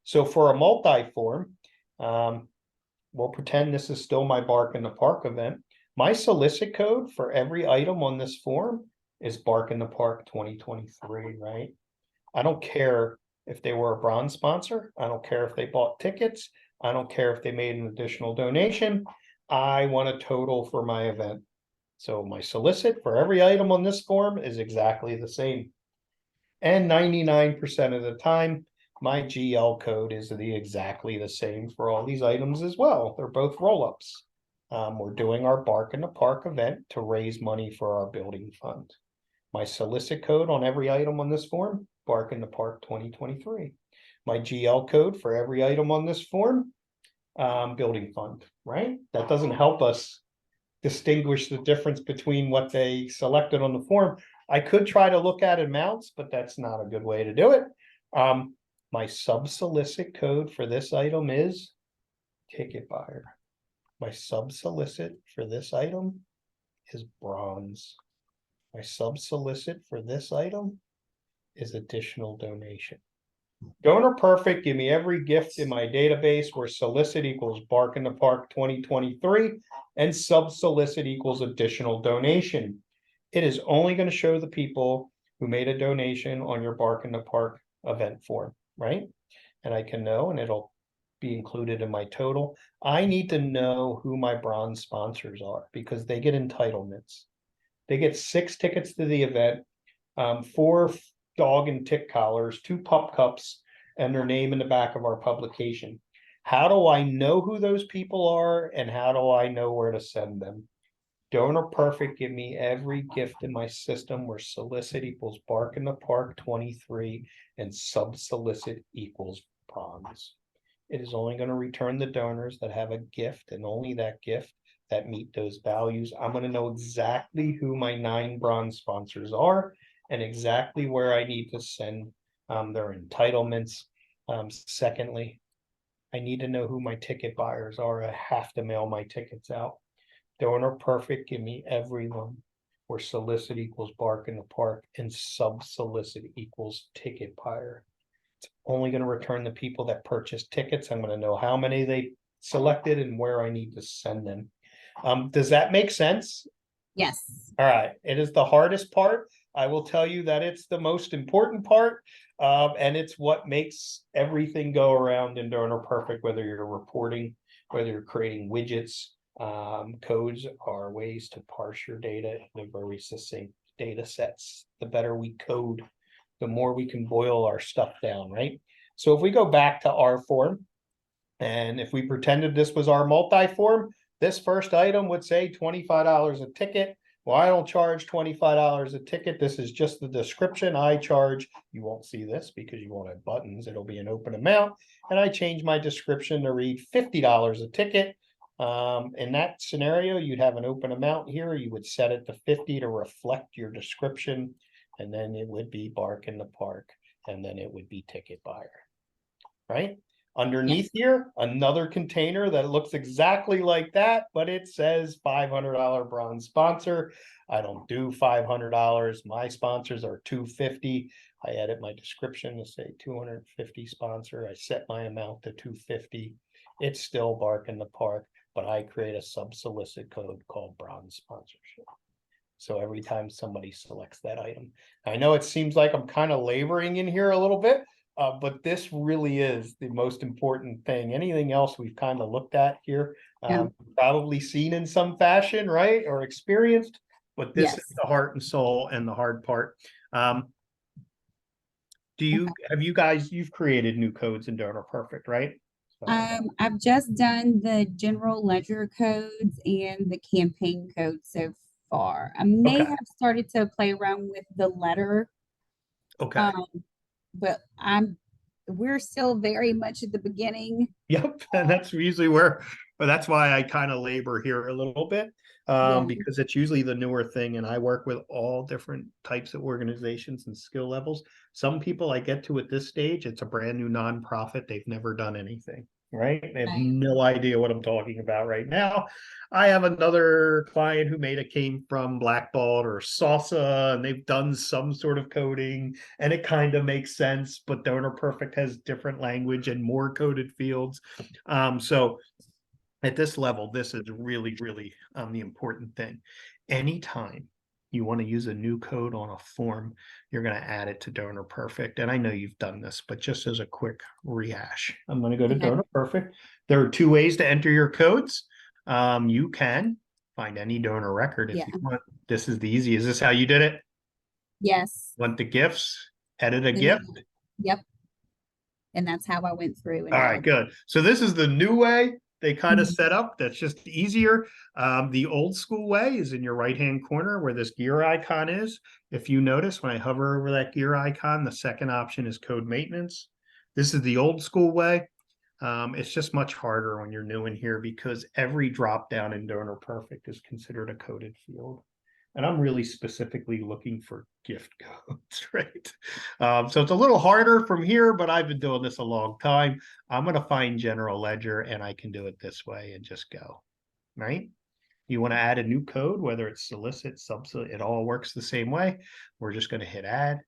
So for a multi-form, we'll pretend this is still my Bark in the Park event. My solicit code for every item on this form is Bark in the Park 2023, right? I don't care if they were a bronze sponsor. I don't care if they bought tickets. I don't care if they made an additional donation. I want a total for my event. So my solicit for every item on this form is exactly the same. And 99% of the time, my GL code is exactly the same for all these items as well. They're both roll-ups. We're doing our Bark in the Park event to raise money for our building fund. My solicit code on every item on this form, Bark in the Park 2023. My GL code for every item on this form, building fund, right? That doesn't help us distinguish the difference between what they selected on the form. I could try to look at amounts, but that's not a good way to do it. My sub-solicit code for this item is ticket buyer. My sub-solicit for this item is bronze. My sub-solicit for this item is additional donation. Donor Perfect, give me every gift in my database where solicit equals Bark in the Park 2023 and sub-solicit equals additional donation. It is only going to show the people who made a donation on your Bark in the Park event form, right? And I can know, and it'll be included in my total. I need to know who my bronze sponsors are because they get entitlements. They get 6 tickets to the event, 4 dog and tick collars, 2 pup cups, and their name in the back of our publication. How do I know who those people are and how do I know where to send them? Donor Perfect, give me every gift in my system where solicit equals Bark in the Park 23 and sub-solicit equals bronze. It is only going to return the donors that have a gift and only that gift that meet those values. I'm going to know exactly who my 9 bronze sponsors are and exactly where I need to send their entitlements. Secondly, I need to know who my ticket buyers are. I have to mail my tickets out. Donor Perfect, give me everyone where solicit equals Bark in the Park and sub-solicit equals ticket buyer. It's only going to return the people that purchased tickets. I'm going to know how many they selected and where I need to send them. Does that make sense? Yes. All right. It is the hardest part. I will tell you that it's the most important part. And it's what makes everything go around in Donor Perfect, whether you're reporting, whether you're creating widgets. Codes are ways to parse your data in a very succinct data sets. The better we code, the more we can boil our stuff down, right? So if we go back to our form, and if we pretended this was our multi-form, this first item would say $25 a ticket. Well, I don't charge $25 a ticket. This is just the description I charge. You won't see this because you won't have buttons. It'll be an open amount. And I change my description to read $50 a ticket. In that scenario, you'd have an open amount here. You would set it to 50 to reflect your description. And then it would be Bark in the Park. And then it would be ticket buyer, right? Underneath here, another container that looks exactly like that, but it says $500 bronze sponsor. I don't do $500. My sponsors are $250. I edit my description to say 250 sponsor. I set my amount to 250. It's still Bark in the Park, but I create a sub-solicit code called bronze sponsorship. So every time somebody selects that item, I know it seems like I'm kind of laboring in here a little bit, but this really is the most important thing. Anything else we've kind of looked at here, probably seen in some fashion, right? Or experienced, but this is the heart and soul and the hard part. Have you guys, you've created new codes in Donor Perfect, right? I've just done the general ledger codes and the campaign code so far. I may have started to play around with the letter. Okay. But I'm we're still very much at the beginning. Yep, and that's usually but that's why I kind of labor here a little bit, Yeah. because it's usually the newer thing, and I work with all different types of organizations and skill levels. Some people I get to at this stage, it's a brand new nonprofit. They've never done anything, right? They have Right. no idea what I'm talking about right now. I have another client who came from Blackball or Salsa, and they've done some sort of coding, and it kind of makes sense, but Donor Perfect has different language and more coded fields. So at this level, this is really, really the important thing. Anytime you want to use a new code on a form, you're going to add it to Donor Perfect. And I know you've done this, but just as a quick rehash, I'm going to go to Okay. Donor Perfect. There are two ways to enter your codes. You can find any donor record if Yeah. you want. This is the easy. Is this how you did it? Yes. Want the gifts? Edit a And gift? yep. And that's how I went through and All did right, it. good. So this is the new way they kind of Mhm. set up. That's just easier. The old school way is in your right-hand corner where this gear icon is. If you notice, when I hover over that gear icon, the second option is code maintenance. This is the old school way. It's just much harder when you're new in here because every drop down in Donor Perfect is considered a coded field. And I'm really specifically looking for gift codes, right? So it's a little harder from here, but I've been doing this a long time. I'm going to find General Ledger and I can do it this way and just go, right? You want to add a new code, whether it's solicit, subsolicit, it all works the same way. We're just going to hit add,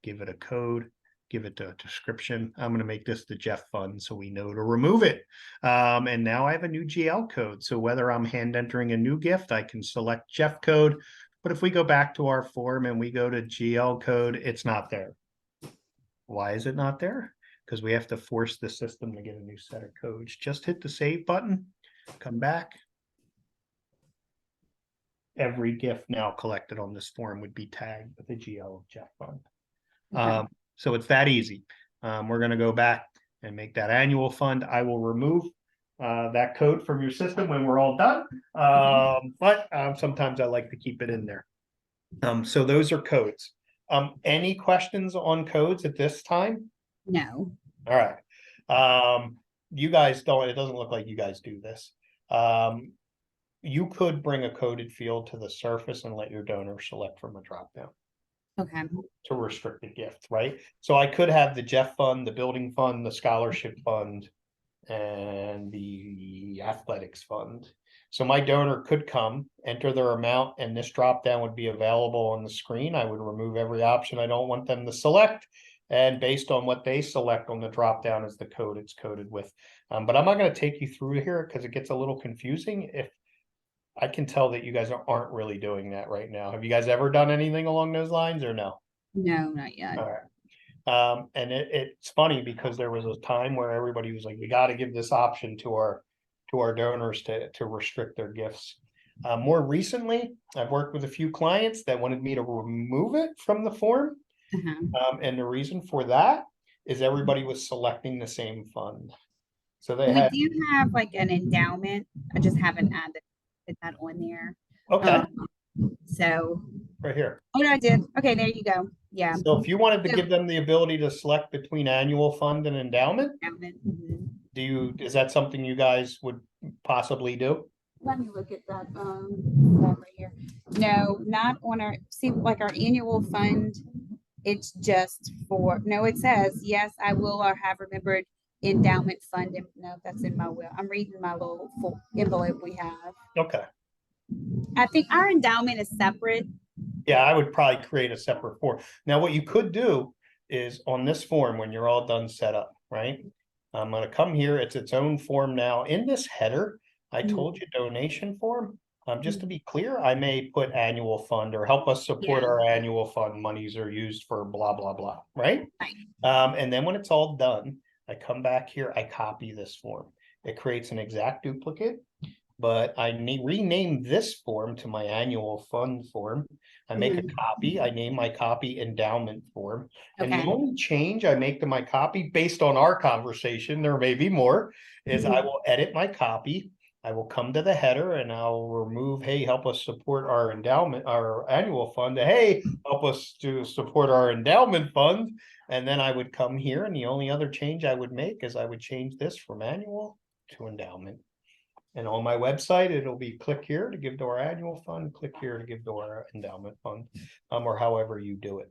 give it a code, give it a description. I'm going to make this the Jeff Fund so we know to remove it. And now I have a new GL code. So whether I'm hand entering a new gift, I can select Jeff code. But if we go back to our form and we go to GL code, it's not there. Why is it not there? Because we have to force the system to get a new set of codes. Just hit the save button, come back. Every gift now collected on this form would be tagged with the GL of Jeff Fund. Okay. So it's that easy. We're going to go back and make that annual fund. I will remove that code from your system when we're all done. But sometimes I like to keep it in there. So those are codes. Any questions on codes at this time? No. All right. You guys don't, it doesn't look like you guys do this. You could bring a coded field to the surface and let your donor select from a dropdown Okay. to restrict the gift, right? So I could have the Jeff Fund, the Building Fund, the Scholarship Fund, and the Athletics Fund. So my donor could come, enter their amount, and this drop down would be available on the screen. I would remove every option I don't want them to select. And based on what they select on the drop down is the code it's coded with. But I'm not going to take you through here because it gets a little confusing. If I can tell that you guys aren't really doing that right now. Have you guys ever done anything along those lines or no? No, not yet. All right. And it's funny because there was a time where everybody was like, we got to give this option to our donors to restrict their gifts. More recently, I've worked with a few clients that wanted me to remove it from the form. And the reason for that is everybody was selecting the same fund. So they We had, do have like an endowment. I just haven't added that on there. okay, So, right here. oh no, I did. Okay, there you go. Yeah. So if you wanted to So- give them the ability to select between annual fund and endowment, Endowment. Mhm. is that something you guys would possibly do? Let me look at that. That right here. No, not on our, see, like our annual fund. It's just for, no, it says, yes, I will or have remembered endowment fund. No, that's in my will. I'm reading my little full envelope we have. Okay. I think our endowment is separate. Yeah, I would probably create a separate form. Now, what you could do is on this form, when you're all done set up, right? I'm going to come here. It's its own form now. In this header, I told you donation form. Just to be clear, I may put annual fund or help us support Yeah. our annual fund. Monies are used for blah, blah, blah, right? Right. And then when it's all done, I come back here, I copy this form. It creates an exact duplicate, but I rename this form to my annual fund form. I make a copy. I name my copy endowment form. And the Okay. only change I make to my copy based on our conversation, there may be more, is I will edit my copy. I will come to the header and I'll remove, hey, help us support our endowment, our annual fund, to, hey, help us to support our endowment fund. And then I would come here, and the only other change I would make is I would change this from annual to endowment. And on my website, it'll be click here to give to our annual fund, click here to give to our endowment fund, or however you do it.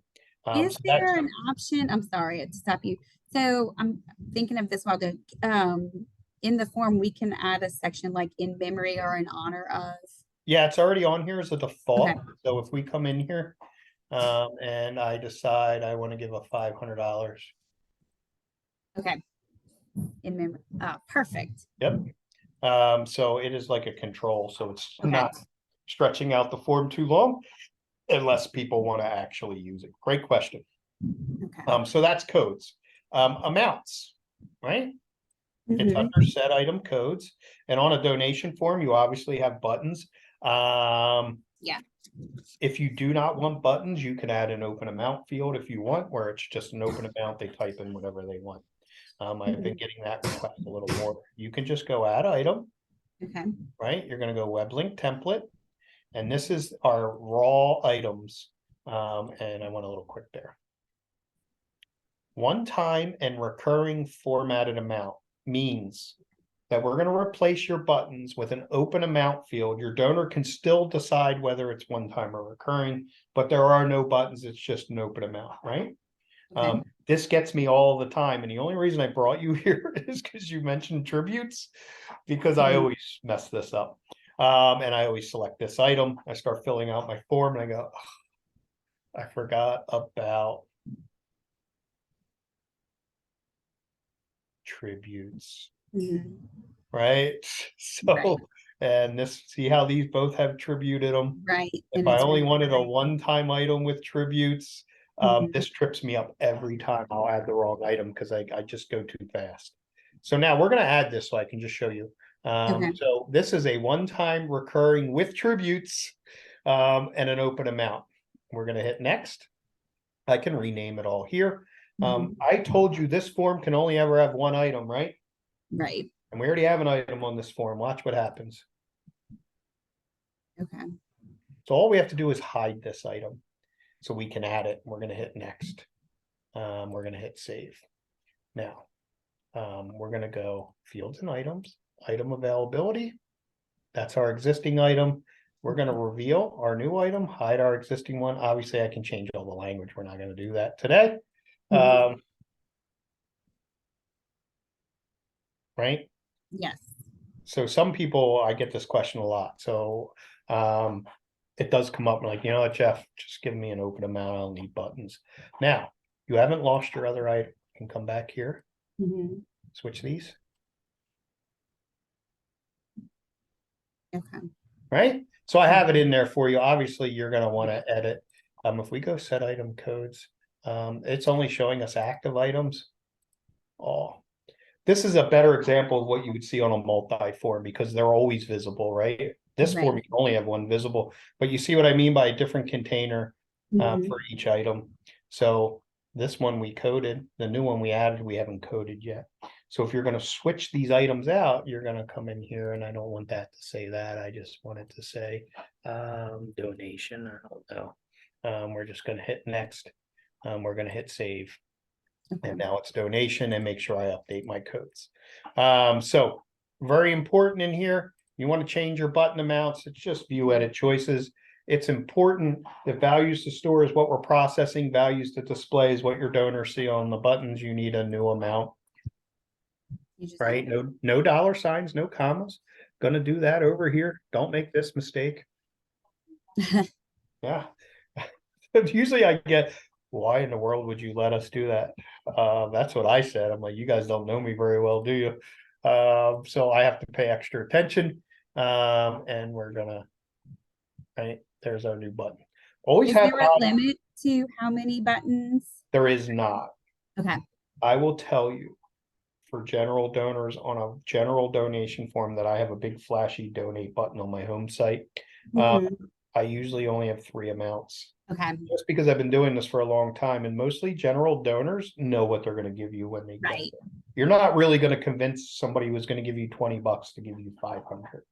Is So there that's, an option? I'm sorry to stop you. So I'm thinking of this while the in the form we can add a section like in memory or in honor of. yeah, it's already on here as a default. Okay. So if we come in here, and I decide I want to give a $500. Okay. In memory. Perfect. Yep. So it is like a control, so it's Okay. not stretching out the form too long unless people want to actually use it. Great question. Okay. So that's codes. Amounts, right? It's Mhm. under set item codes, and on a donation form, you obviously have buttons. Yeah. If you do not want buttons, you can add an open amount field if you want, where it's just an open amount, they type in whatever they want. I've been getting that request a little more. You can just go add item, Okay. right? You're gonna go web link template, and this is our raw items. And I went a little quick there. One time and recurring formatted amount means that we're going to replace your buttons with an open amount field. Your donor can still decide whether it's one time or recurring, but there are no buttons. It's just an open amount, right? Okay. This gets me all the time. And the only reason I brought you here is because you mentioned tributes, because I Mhm. always mess this up. And I always select this item. I start filling out my form and I go, I forgot about tributes, Mhm. right? Right. So, and this, see how these both have tribute in them? Right. If And I it's only wanted a recurring. one-time item with tributes, Mhm. this trips me up every time I'll add the wrong item because I just go too fast. So now we're gonna add this so I can just show you. Okay. So this is a one-time recurring with tributes, and an open amount. We're gonna hit next. I can rename it all here. Mhm. I told you this form can only ever have one item, right? Right. And we already have an item on this form. Watch what happens. Okay. So all we have to do is hide this item so we can add it. We're going to hit next. We're going to hit save. Now, we're going to go fields and items, item availability. That's our existing item. We're going to reveal our new item, hide our existing one. Obviously, I can change all the language. We're not going to do that today. Mhm. Right? Yes. So some people, I get this question a lot. So it does come up like, you know what, Jeff, just give me an open amount. I'll need buttons. Now, you haven't lost your other item. You can come back here, Mhm. switch these, Okay. right? So I have it in there for you. Obviously, you're going to want to edit. If we go set item codes, it's only showing us active items. Oh, this is a better example of what you would see on a multi-form because they're always visible, right? This form, Right. you can only have one visible, but you see what I mean by a different container Mhm. for each item. So this one we coded, the new one we added, we haven't coded yet. So if you're going to switch these items out, you're going to come in here, and I don't want that to say that. I just wanted to say donation. I don't know. We're just going to hit next. We're going to hit save. Okay. And now it's donation, and make sure I update my codes. So very important in here. You want to change your button amounts. It's just view edit choices. It's important that values to store is what we're processing. Values to display is what your donors see on the buttons. You need a new amount, You just right? No dollar signs, no commas. Gonna do that over here. Don't make this mistake. Yeah. Usually I get, why in the world would you let us do that? That's what I said. I'm like, you guys don't know me very well, do you? So I have to pay extra attention. And we're gonna, right, there's our new button. Always Is have there an a option. limit to how many buttons? There is not. Okay. I will tell you, for general donors on a general donation form, that I have a big flashy donate button on my home site. Mhm. I usually only have 3 amounts. Okay. Just because I've been doing this for a long time, and mostly general donors know what they're going to give you when they get Right. there. You're not really going to convince somebody who's going to give you $20 to give you 500.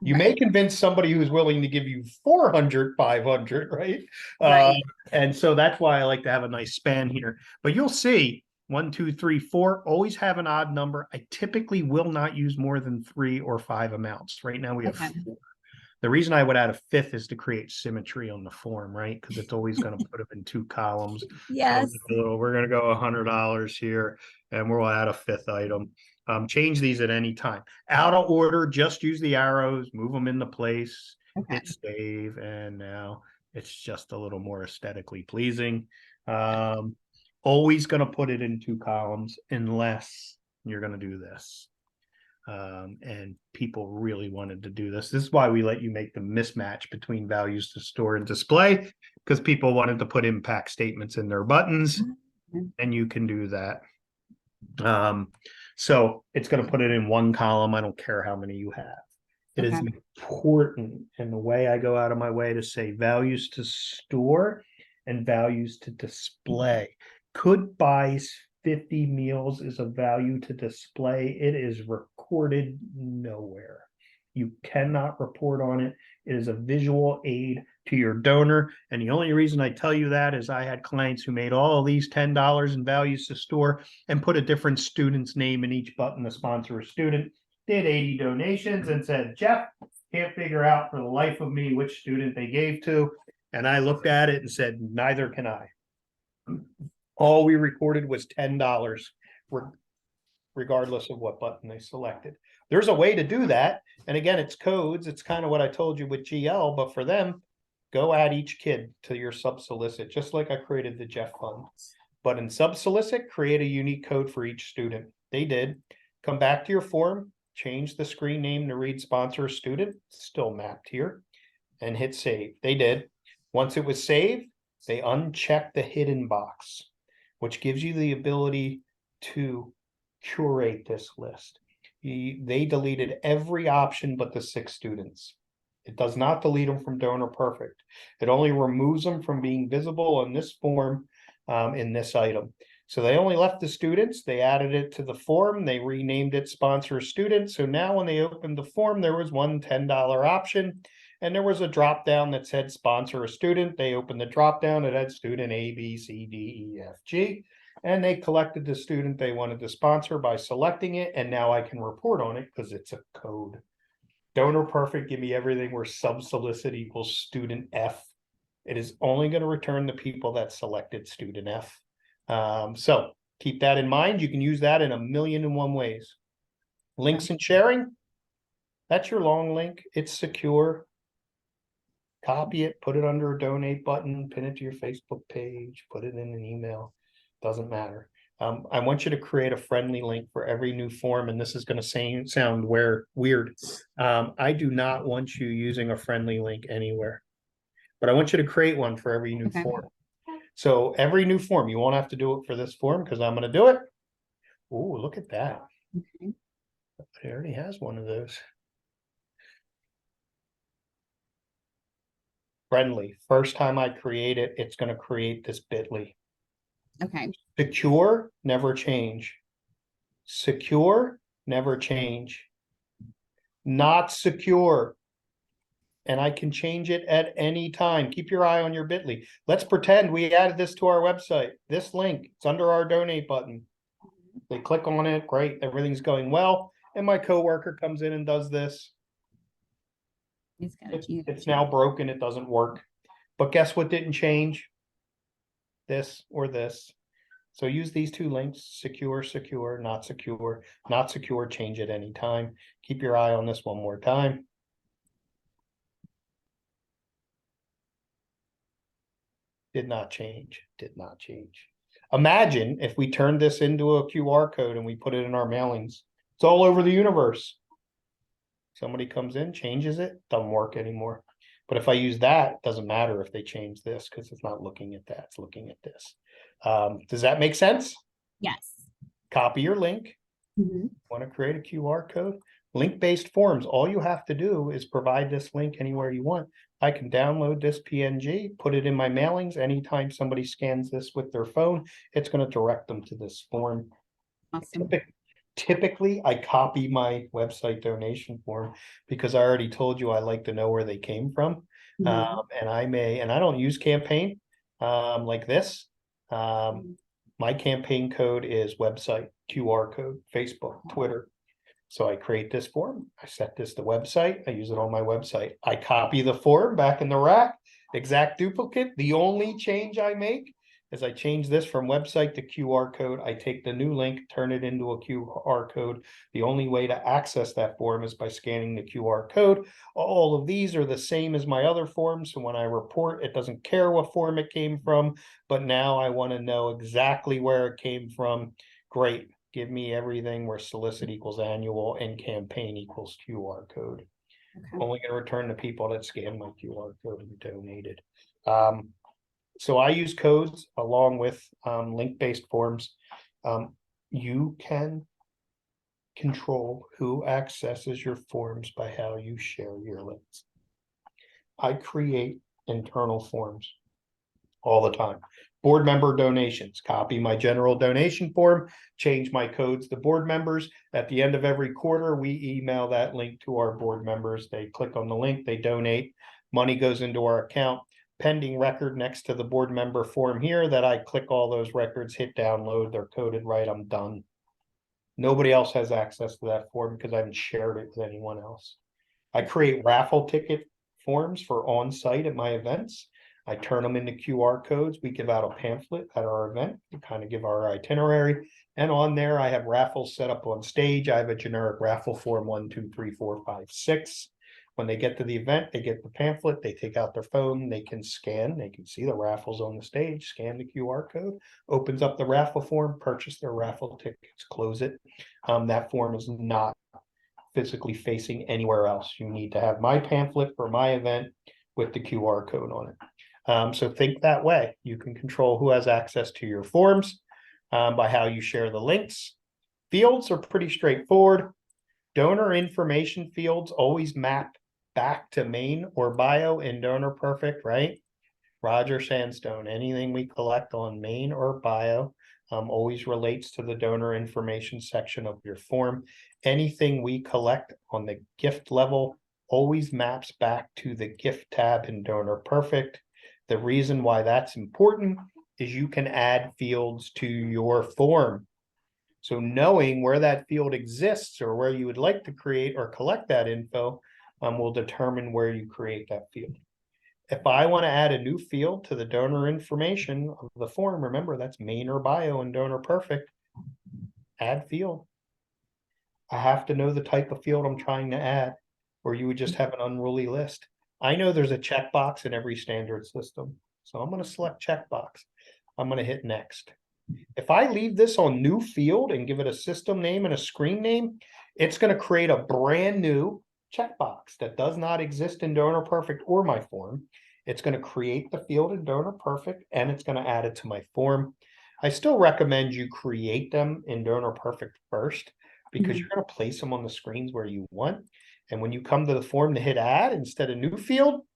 You may Right. convince somebody who's willing to give you 400, 500, right? Right. And so that's why I like to have a nice span here. But you'll see 1, 2, 3, 4, always have an odd number. I typically will not use more than 3 or 5 amounts. Right now we have Okay. 4. The reason I would add a 5th is to create symmetry on the form, right? Because it's always going to put them in 2 columns. Yes. So we're going to go $100 here, and we'll add a 5th item. Change these at any time. Out of order, just use the arrows, move them into place, Okay. hit save, and now it's just a little more aesthetically pleasing. Always going to put it in 2 columns unless you're going to do this. And people really wanted to do this. This is why we let you make the mismatch between values to store and display, because people wanted to put impact statements in their buttons, and you can do that. So it's going to put it in 1 column. I don't care how many you have. It is important in the way I go out of my way to say values to store and values to display. Could buys 50 meals is a value to display. It is recorded nowhere. You cannot report on it. It is a visual aid to your donor. And the only reason I tell you that is I had clients who made all of these $10 in values to store and put a different student's name in each button to sponsor a student, did 80 donations and said, Jeff, can't figure out for the life of me which student they gave to. And I looked at it and said, neither can I. All we recorded was $10, regardless of what button they selected. There's a way to do that. And again, it's codes. It's kind of what I told you with GL, but for them, go add each kid to your sub-solicit, just like I created the Jeff Fund. But in sub-solicit, create a unique code for each student. They did. Come back to your form, change the screen name to read sponsor a student, still mapped here, and hit save. They did. Once it was saved, they unchecked the hidden box, which gives you the ability to curate this list. They deleted every option but the 6 students. It does not delete them from Donor Perfect. It only removes them from being visible in this form, in this item. So they only left the students. They added it to the form. They renamed it Sponsor a Student. So now when they opened the form, there was one $10 option. And there was a drop down that said sponsor a student. They opened the drop down. It had student A, B, C, D, E, F, G. And they collected the student they wanted to sponsor by selecting it. And now I can report on it because it's a code. Donor Perfect, give me everything where sub-solicit equals student F. It is only going to return the people that selected student F. So keep that in mind. You can use that in 1,000,001 ways. Links and sharing. That's your long link. It's secure. Copy it, put it under a donate button, pin it to your Facebook page, put it in an email. Doesn't matter. I want you to create a friendly link for every new form, and this is going to sound weird. I do not want you using a friendly link anywhere, but I want you to create one for every new form. So every new form, you won't have to do it for this form because I'm going to do it. Oh, look at that. It already has one of those. Friendly. First time I create it, it's going to create this bit.ly. Okay. Secure, never change. Secure, never change. Not secure. And I can change it at any time. Keep your eye on your bit.ly. Let's pretend we added this to our website. This link, it's under our donate button. They click on it. Great. Everything's going well. And my coworker comes in and does this. It's now broken. It doesn't work. But guess what didn't change? This or this. So use these 2 links, secure, secure, not secure, not secure, change at any time. Keep your eye on this one more time. Did not change, did not change. Imagine if we turned this into a QR code and we put it in our mailings. It's all over the universe. Somebody comes in, changes it, doesn't work anymore. But if I use that, it doesn't matter if they change this because it's not looking at that, it's looking at this. Does that make sense? Yes. Copy your link. Want to create a QR code? Link-based forms, all you have to do is provide this link anywhere you want. I can download this PNG, put it in my mailings. Anytime somebody scans this with their phone, it's going to direct them to this form. Awesome. Typically, I copy my website donation form because I already told you I like to know where they came from. Mhm. And I don't use campaign like this. My campaign code is website, QR code, Facebook, Twitter. So I create this form, I set this to website, I use it on my website. I copy the form back in the rack, exact duplicate. The only change I make is I change this from website to QR code. I take the new link, turn it into a QR code. The only way to access that form is by scanning the QR code. All of these are the same as my other forms. So when I report, it doesn't care what form it came from, but now I want to know exactly where it came from. Great. Give me everything where solicit equals annual and campaign equals QR code. Okay. Only going to return to people that scan my QR code and donated. So I use codes along with link-based forms. You can control who accesses your forms by how you share your links. I create internal forms all the time. Board member donations, copy my general donation form, change my codes to board members. At the end of every quarter, we email that link to our board members. They click on the link, they donate, money goes into our account. Pending record next to the board member form here that I click all those records, hit download, they're coded right, I'm done. Nobody else has access to that form because I haven't shared it with anyone else. I create raffle ticket forms for on-site at my events. I turn them into QR codes. We give out a pamphlet at our event to kind of give our itinerary. And on there, I have raffles set up on stage. I have a generic raffle form 1, 2, 3, 4, 5, 6. When they get to the event, they get the pamphlet, they take out their phone, they can scan, they can see the raffles on the stage, scan the QR code, opens up the raffle form, purchase their raffle tickets, close it. That form is not physically facing anywhere else. You need to have my pamphlet for my event with the QR code on it. So think that way. You can control who has access to your forms by how you share the links. Fields are pretty straightforward. Donor information fields always map back to main or bio in Donor Perfect, right? Roger Sandstone, anything we collect on main or bio always relates to the donor information section of your form. Anything we collect on the gift level always maps back to the gift tab in Donor Perfect. The reason why that's important is you can add fields to your form. So knowing where that field exists or where you would like to create or collect that info will determine where you create that field. If I want to add a new field to the donor information of the form, remember that's main or bio in Donor Perfect, add field. I have to know the type of field I'm trying to add, or you would just have an unruly list. I know there's a checkbox in every standard system, so I'm going to select checkbox. I'm going to hit next. If I leave this on new field and give it a system name and a screen name, it's going to create a brand new checkbox that does not exist in Donor Perfect or my form. It's going to create the field in Donor Perfect and it's going to add it to my form. I still recommend you create them in Donor Perfect first because you're going to place them on the screens where you want. And when you come to the form to hit add instead of new field,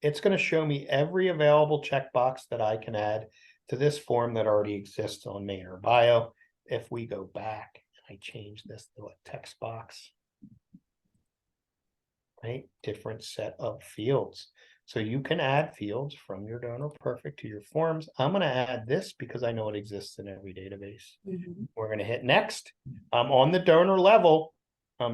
it's going to show me every available checkbox that I can add to this form that already exists on main or bio. If we go back, I change this to a text box, right? Different set of fields. So you can add fields from your Donor Perfect to your forms. I'm going to add this because I know it exists in every database. We're going to hit next. On the donor level,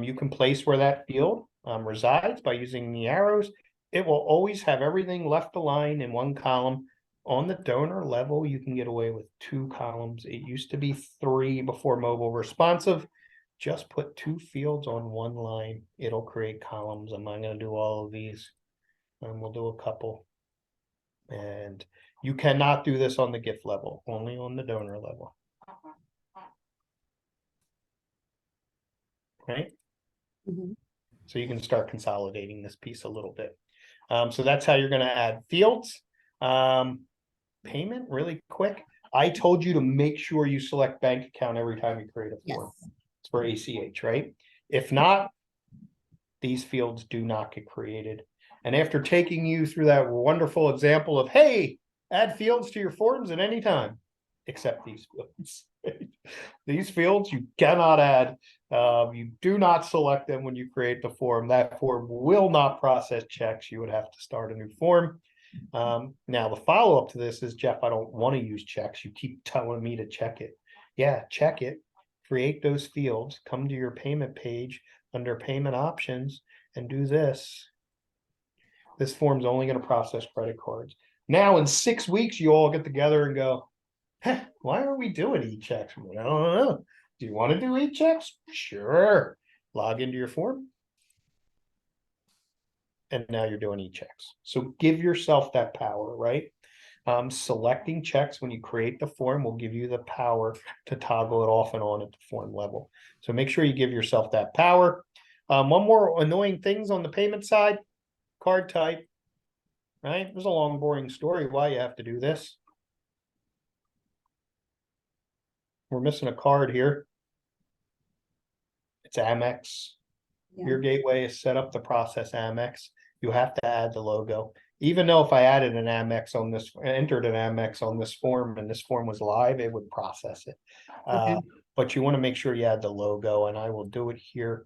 you can place where that field resides by using the arrows. It will always have everything left aligned in one column. On the donor level, you can get away with 2 columns. It used to be 3 before mobile responsive. Just put 2 fields on one line. It'll create columns. I'm not going to do all of these. We'll do a couple. And you cannot do this on the gift level, only on the donor level. Right? So you can start consolidating this piece a little bit. So that's how you're going to add fields. Payment really quick. I told you to make sure you select bank account every time you create a form. Yes. It's for ACH, right? If not, these fields do not get created. And after taking you through that wonderful example of, hey, add fields to your forms at any time, except these fields. These fields you cannot add. You do not select them when you create the form. That form will not process checks. You would have to start a new form. Now the follow-up to this is, Jeff, I don't want to use checks. You keep telling me to check it. Yeah, check it. Create those fields. Come to your payment page under payment options and do this. This form's only going to process credit cards. Now in 6 weeks, you all get together and go, "Heh, why are we doing e-checks?" I don't know. Do you want to do e-checks? Sure. Log into your form. And now you're doing e-checks. So give yourself that power, right? Selecting checks when you create the form will give you the power to toggle it off and on at the form level. So make sure you give yourself that power. One more annoying things on the payment side, card type, right? There's a long, boring story why you have to do this. We're missing a card here. It's Amex. Yeah. Your gateway is set up to process Amex. You have to add the logo. Even though if I added an Amex on this, entered an Amex on this form and this form was live, it would process it. Okay. But you want to make sure you add the logo, and I will do it here.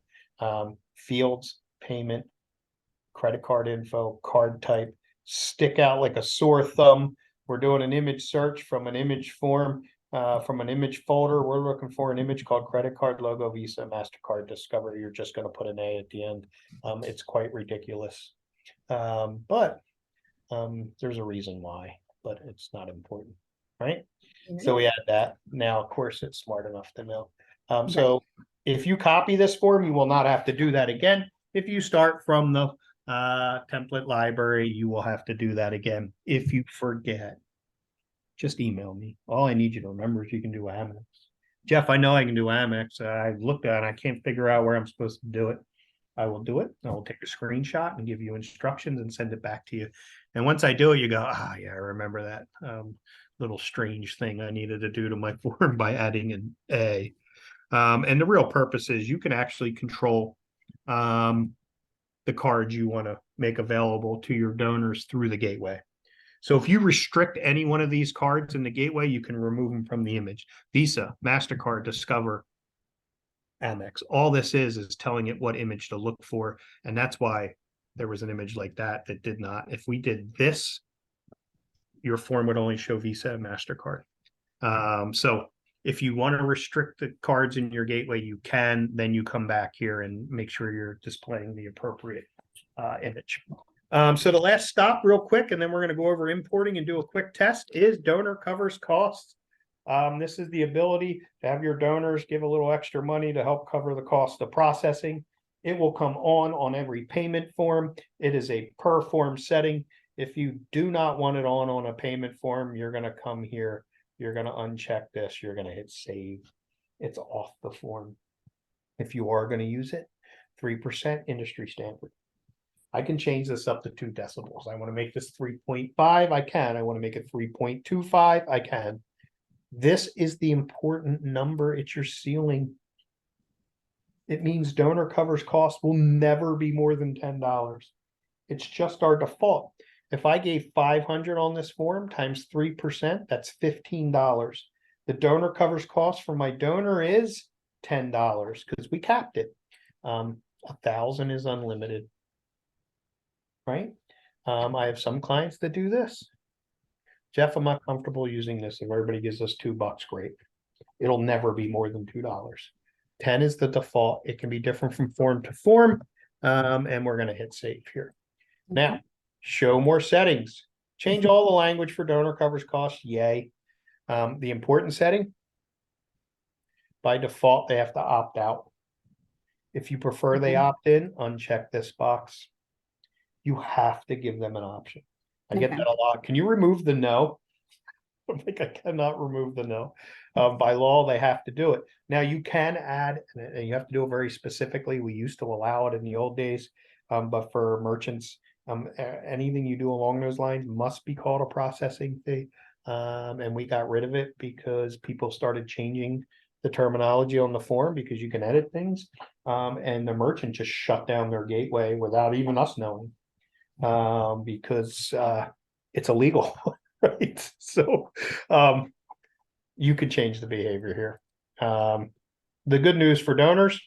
Fields, payment, credit card info, card type, stick out like a sore thumb. We're doing an image search from an image form, from an image folder. We're looking for an image called credit card logo, Visa, MasterCard, Discover. You're just going to put an A at the end. It's quite ridiculous. But there's a reason why, but it's not important, right? So we add that. Now, of course, it's smart enough to know. So if you copy this form, you will not have to do that again. If you start from the template library, you will have to do that again. If you forget, just email me. All I need you to remember is you can do Amex. Jeff, I know I can do Amex. I looked at it and I can't figure out where I'm supposed to do it. I will do it. I will take a screenshot and give you instructions and send it back to you. And once I do it, you go, ah, yeah, I remember that little strange thing I needed to do to my form by adding an A. And the real purpose is you can actually control the cards you want to make available to your donors through the gateway. So if you restrict any one of these cards in the gateway, you can remove them from the image. Visa, MasterCard, Discover, Amex. All this is telling it what image to look for. And that's why there was an image like that did not. If we did this, your form would only show Visa and MasterCard. So if you want to restrict the cards in your gateway, you can. Then you come back here and make sure you're displaying the appropriate image. So the last stop real quick, and then we're going to go over importing and do a quick test, is donor covers costs. This is the ability to have your donors give a little extra money to help cover the cost of processing. It will come on every payment form. It is a per form setting. If you do not want it on a payment form, you're going to come here. You're going to uncheck this. You're going to hit save. It's off the form. If you are going to use it, 3% industry standard. I can change this up to 2 decibels. I want to make this 3.5. I can. I want to make it 3.25. I can. This is the important number. It's your ceiling. It means donor covers costs will never be more than $10. It's just our default. If I gave 500 on this form times 3%, that's $15. The donor covers costs for my donor is $10 because we capped it. 1,000 is unlimited, right? I have some clients that do this. Jeff, I'm not comfortable using this. If everybody gives us $2, great. It'll never be more than $2. 10 is the default. It can be different from form to form. And we're going to hit save here. Now, show more settings. Change all the language for donor covers costs. Yay. The important setting, by default, they have to opt out. If you prefer they opt in, uncheck this box. You have to give them an option. I get that a lot. Can you remove the no? I'm like, I cannot remove the no. By law, they have to do it. Now you can add, and you have to do it very specifically. We used to allow it in the old days, but for merchants, anything you do along those lines must be called a processing fee. And we got rid of it because people started changing the terminology on the form because you can edit things. And the merchant just shut down their gateway without even us knowing. Because it's illegal, right? So you could change the behavior here. The good news for donors,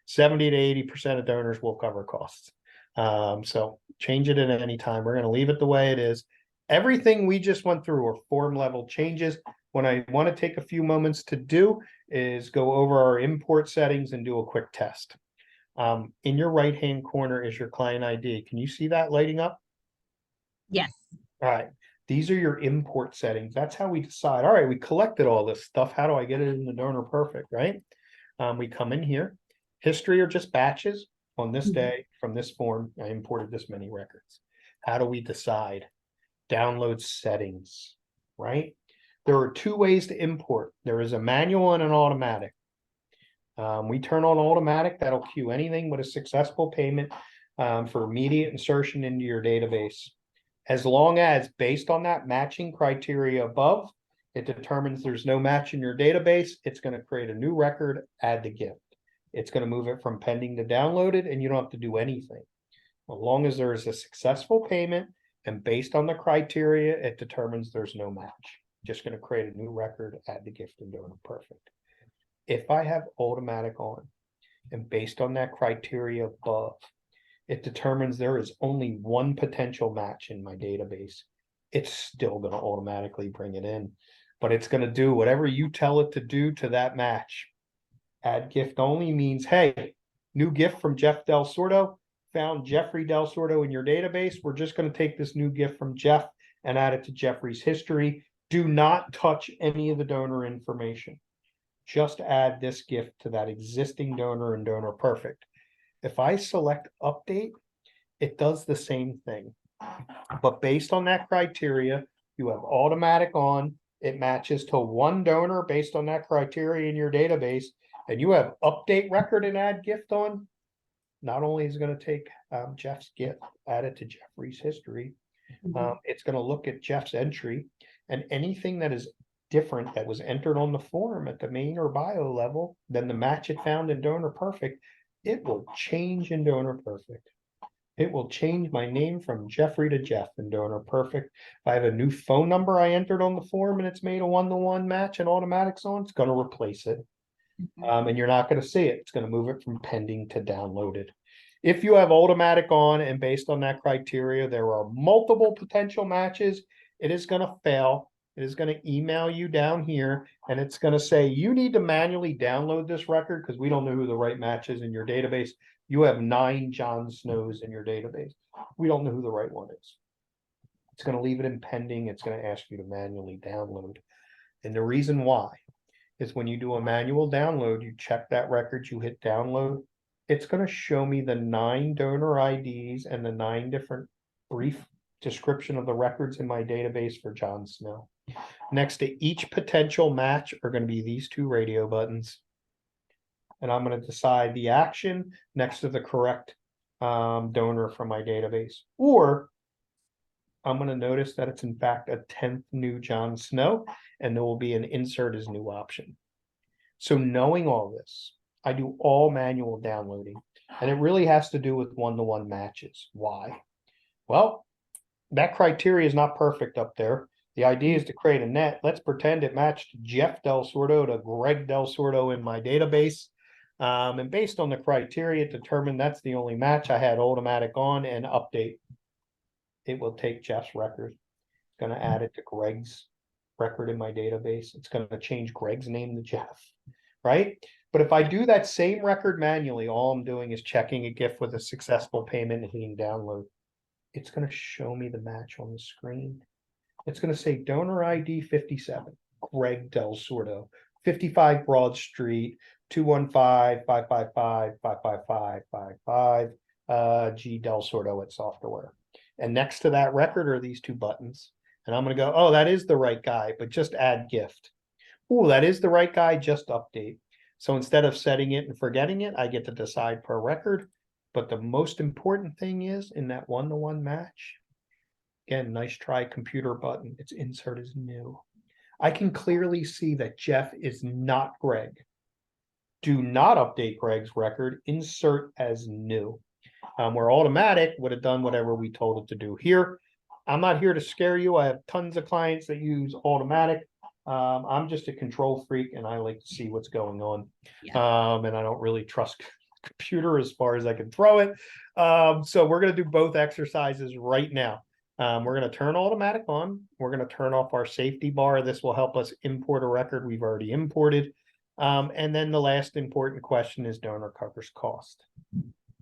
70 to 80% of donors will cover costs. So change it at any time. We're going to leave it the way it is. Everything we just went through are form level changes. What I want to take a few moments to do is go over our import settings and do a quick test. In your right-hand corner is your client ID. Can you see that lighting up? Yes. All right. These are your import settings. That's how we decide. All right, we collected all this stuff. How do I get it in the donor perfect, right? We come in here. History are just batches. On this day from this form, I imported this many records. How do we decide? Download settings, right? There are two ways to import. There is a manual and an automatic. We turn on automatic. That'll queue anything with a successful payment for immediate insertion into your database. As long as, based on that matching criteria above, it determines there's no match in your database, it's going to create a new record, add the gift. It's going to move it from pending to downloaded, and you don't have to do anything. As long as there is a successful payment, and based on the criteria, it determines there's no match. Just going to create a new record, add the gift, and donor perfect. If I have automatic on, and based on that criteria above, it determines there is only one potential match in my database, it's still going to automatically bring it in, but it's going to do whatever you tell it to do to that match. Add gift only means, hey, new gift from Jeff Del Sordo, found Jeffrey Del Sordo in your database. We're just going to take this new gift from Jeff and add it to Jeffrey's history. Do not touch any of the donor information. Just add this gift to that existing donor and donor perfect. If I select update, it does the same thing. But based on that criteria, you have automatic on, it matches to one donor based on that criteria in your database, and you have update record and add gift on. Not only is it going to take Jeff's gift, add it to Jeffrey's history, it's going to look at Jeff's entry, and anything that is different that was entered on the form at the main or bio level than the match it found in donor perfect, it will change in donor perfect. It will change my name from Jeffrey to Jeff in donor perfect. If I have a new phone number I entered on the form and it's made a one-to-one match and automatic's on, it's going to replace it. And you're not going to see it. It's going to move it from pending to downloaded. If you have automatic on and based on that criteria, there are multiple potential matches, it is going to fail. It is going to email you down here and it's going to say, you need to manually download this record because we don't know who the right match is in your database. You have 9 John Snows in your database. We don't know who the right one is. It's going to leave it in pending. It's going to ask you to manually download. And the reason why is when you do a manual download, you check that record, you hit download. It's going to show me the 9 donor IDs and the 9 different brief description of the records in my database for John Snow. Next to each potential match are going to be these 2 radio buttons. And I'm going to decide the action next to the correct donor from my database. Or I'm going to notice that it's in fact a 10th new John Snow, and there will be an insert as new option. So knowing all this, I do all manual downloading, and it really has to do with one-to-one matches. Why? Well, that criteria is not perfect up there. The idea is to create a net. Let's pretend it matched Jeff Del Sordo to Greg Del Sordo in my database. And based on the criteria, it determined that's the only match. I had automatic on and update. It will take Jeff's record. It's going to add it to Greg's record in my database. It's going to change Greg's name to Jeff, right? But if I do that same record manually, all I'm doing is checking a gift with a successful payment and hitting download. It's going to show me the match on the screen. It's going to say donor ID 57, Greg Del Sordo, 55 Broad Street, 215-555-555-55, G Del Sordo at Software. And next to that record are these 2 buttons. And I'm going to go, oh, that is the right guy, but just add gift. Oh, that is the right guy, just update. So instead of setting it and forgetting it, I get to decide per record. But the most important thing is in that one-to-one match, again, nice try computer button, it's insert as new. I can clearly see that Jeff is not Greg. Do not update Greg's record, insert as new. Where automatic would have done whatever we told it to do here. I'm not here to scare you. I have tons of clients that use automatic. I'm just a control freak and I like to see what's going on. Yeah. And I don't really trust computer as far as I can throw it. So we're going to do both exercises right now. We're going to turn automatic on. We're going to turn off our safety bar. This will help us import a record we've already imported. And then the last important question is donor covers cost.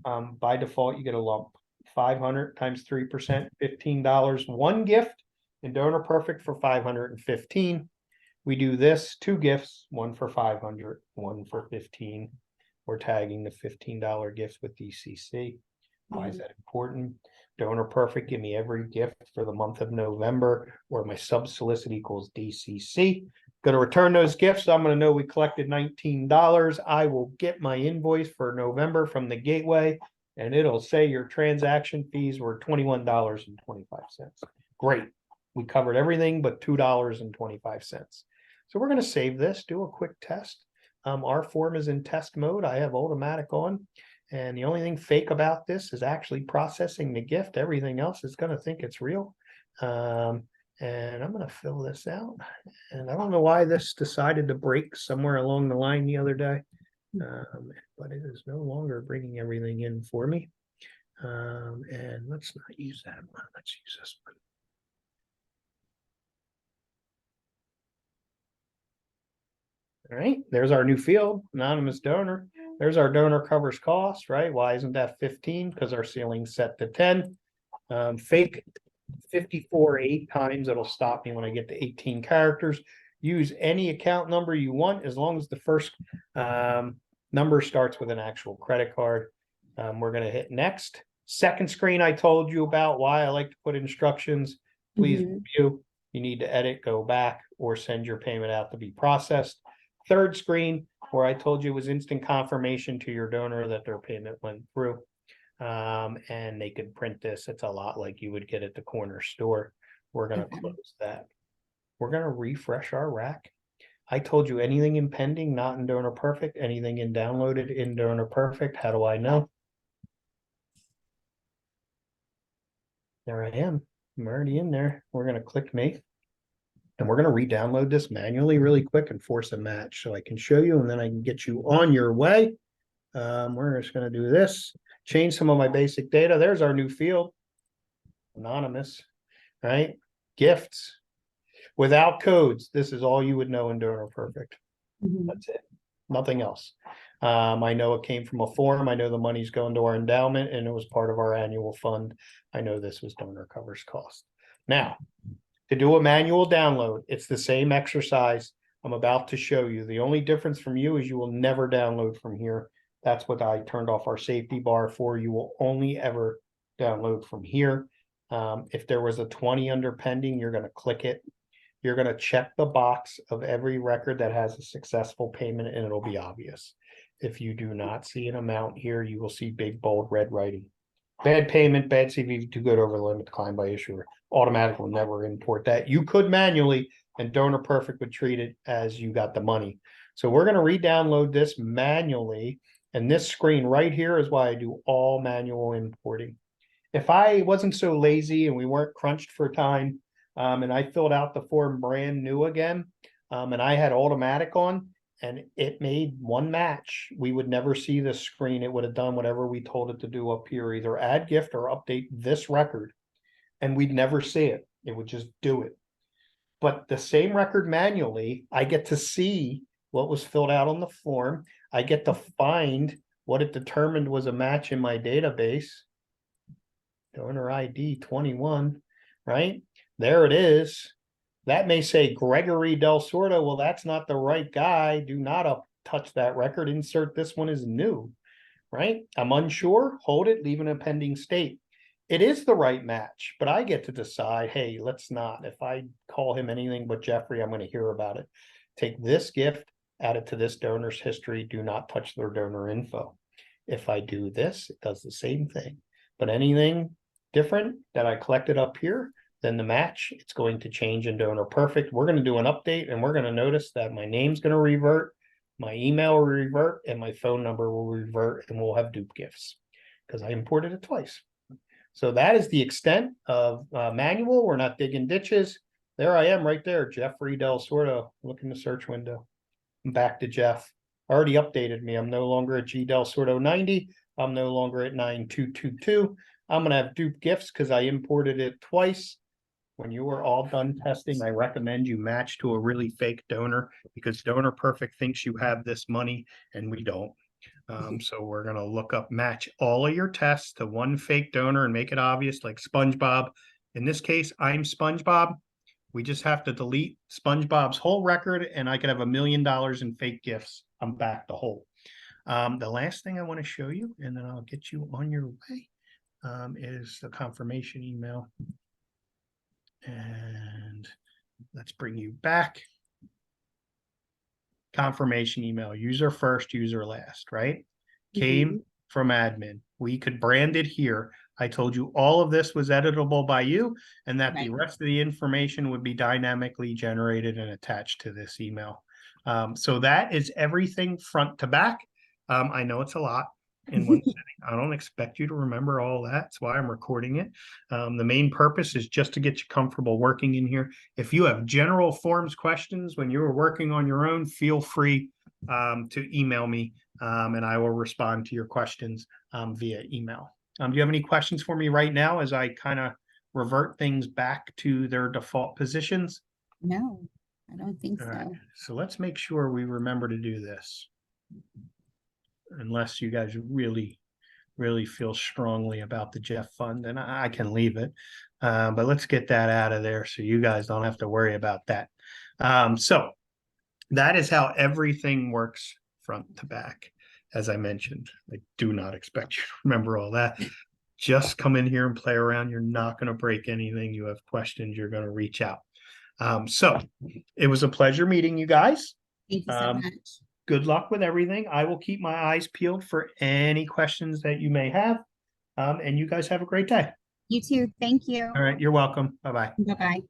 By default, you get a lump. 500 times 3%, $15. One gift in Donor Perfect for 515. We do this, two gifts, one for 500, one for 15. We're tagging the $15 gifts with DCC. Why is that important? Donor Perfect, give me every gift for the month of November, where my sub solicit equals DCC. Going to return those gifts. I'm going to know we collected $19. I will get my invoice for November from the gateway, and it'll say your transaction fees were $21.25. Great. We covered everything but $2.25. So we're going to save this, do a quick test. Our form is in test mode. I have automatic on. And the only thing fake about this is actually processing the gift. Everything else is going to think it's real. And I'm going to fill this out. And I don't know why this decided to break somewhere along the line the other day. But it is no longer bringing everything in for me. And let's not use that one. Let's use this one. All right, there's our new field, anonymous donor. There's our donor covers cost, right? Why isn't that 15? Because our ceiling's set to 10. Fake 54 8 times. It'll stop me when I get to 18 characters. Use any account number you want as long as the first number starts with an actual credit card. We're going to hit next. Second screen, I told you about why I like to put instructions. Please review. You need to edit, go back, or send your payment out to be processed. Third screen, where I told you was instant confirmation to your donor that their payment went through. And they could print this. It's a lot like you would get at the corner store. We're going to close that. We're going to refresh our rack. I told you anything in pending, not in Donor Perfect, anything in downloaded in Donor Perfect. How do I know? There I am. I'm already in there. We're going to click me. And we're going to re-download this manually really quick and force a match so I can show you and then I can get you on your way. We're just going to do this, change some of my basic data. There's our new field, anonymous, right? Gifts without codes. This is all you would know in Donor Perfect. That's it, nothing else. I know it came from a form. I know the money's going to our endowment and it was part of our annual fund. I know this was donor covers cost. Now, to do a manual download, it's the same exercise I'm about to show you. The only difference from you is you will never download from here. That's what I turned off our safety bar for. You will only ever download from here. If there was a 20 under pending, you're going to click it. You're going to check the box of every record that has a successful payment and it'll be obvious. If you do not see an amount here, you will see big bold red writing. Bad payment, bad CV, too good over the limit, declined by issuer. Automatic will never import that. You could manually, and Donor Perfect would treat it as you got the money. So we're going to re-download this manually. And this screen right here is why I do all manual importing. If I wasn't so lazy and we weren't crunched for time, and I filled out the form brand new again, and I had automatic on, and it made one match, we would never see this screen. It would have done whatever we told it to do up here, either add gift or update this record, and we'd never see it. It would just do it. But the same record manually, I get to see what was filled out on the form. I get to find what it determined was a match in my database. Donor ID 21, right? There it is. That may say Gregory Del Sordo. Well, that's not the right guy. Do not touch that record. Insert this one as new, right? I'm unsure. Hold it. Leave in a pending state. It is the right match, but I get to decide, hey, let's not. If I call him anything but Jeffrey, I'm going to hear about it. Take this gift, add it to this donor's history. Do not touch their donor info. If I do this, it does the same thing. But anything different that I collected up here, then the match, it's going to change in Donor Perfect. We're going to do an update and we're going to notice that my name's going to revert, my email will revert, and my phone number will revert, and we'll have dupe gifts because I imported it twice. So that is the extent of manual. We're not digging ditches. there I am right there, Jeffrey Del Sordo. Look in the search window. I'm back to Jeff. Already updated me. I'm no longer at G Del Sordo 90. I'm no longer at 9222. I'm going to have dupe gifts because I imported it twice. When you are all done testing, I recommend you match to a really fake donor because Donor Perfect thinks you have this money and we don't. So we're going to look up, match all of your tests to one fake donor and make it obvious, like SpongeBob. In this case, I'm SpongeBob. We just have to delete SpongeBob's whole record and I could have $1 million in fake gifts. I'm back to whole. The last thing I want to show you, and then I'll get you on your way, is the confirmation email. And let's bring you back. Confirmation email, user first, user last, right? Came from admin. We could brand it here. I told you all of this was editable by you and that the rest of the information would be dynamically generated and attached to this email. So that is everything front to back. I know it's a lot in one sitting. I don't expect you to remember all that. That's why I'm recording it. The main purpose is just to get you comfortable working in here. If you have general forms questions when you are working on your own, feel free to email me and I will respond to your questions via email. Do you have any questions for me right now as I kind of revert things back to their default positions? No, I don't think All so. right. So let's make sure we remember to do this. Unless you guys really feel strongly about the Jeff Fund, and I can leave it. But let's get that out of there so you guys don't have to worry about that. So that is how everything works front to back. As I mentioned, I do not expect you to remember all that. Just come in here and play around. You're not going to break anything. You have questions, you're going to reach out. So it was a pleasure meeting you guys. Thank you so much. Good luck with everything. I will keep my eyes peeled for any questions that you may have. And you guys have a great day. You too. Thank you. All right. You're welcome. Bye-bye. Bye-bye.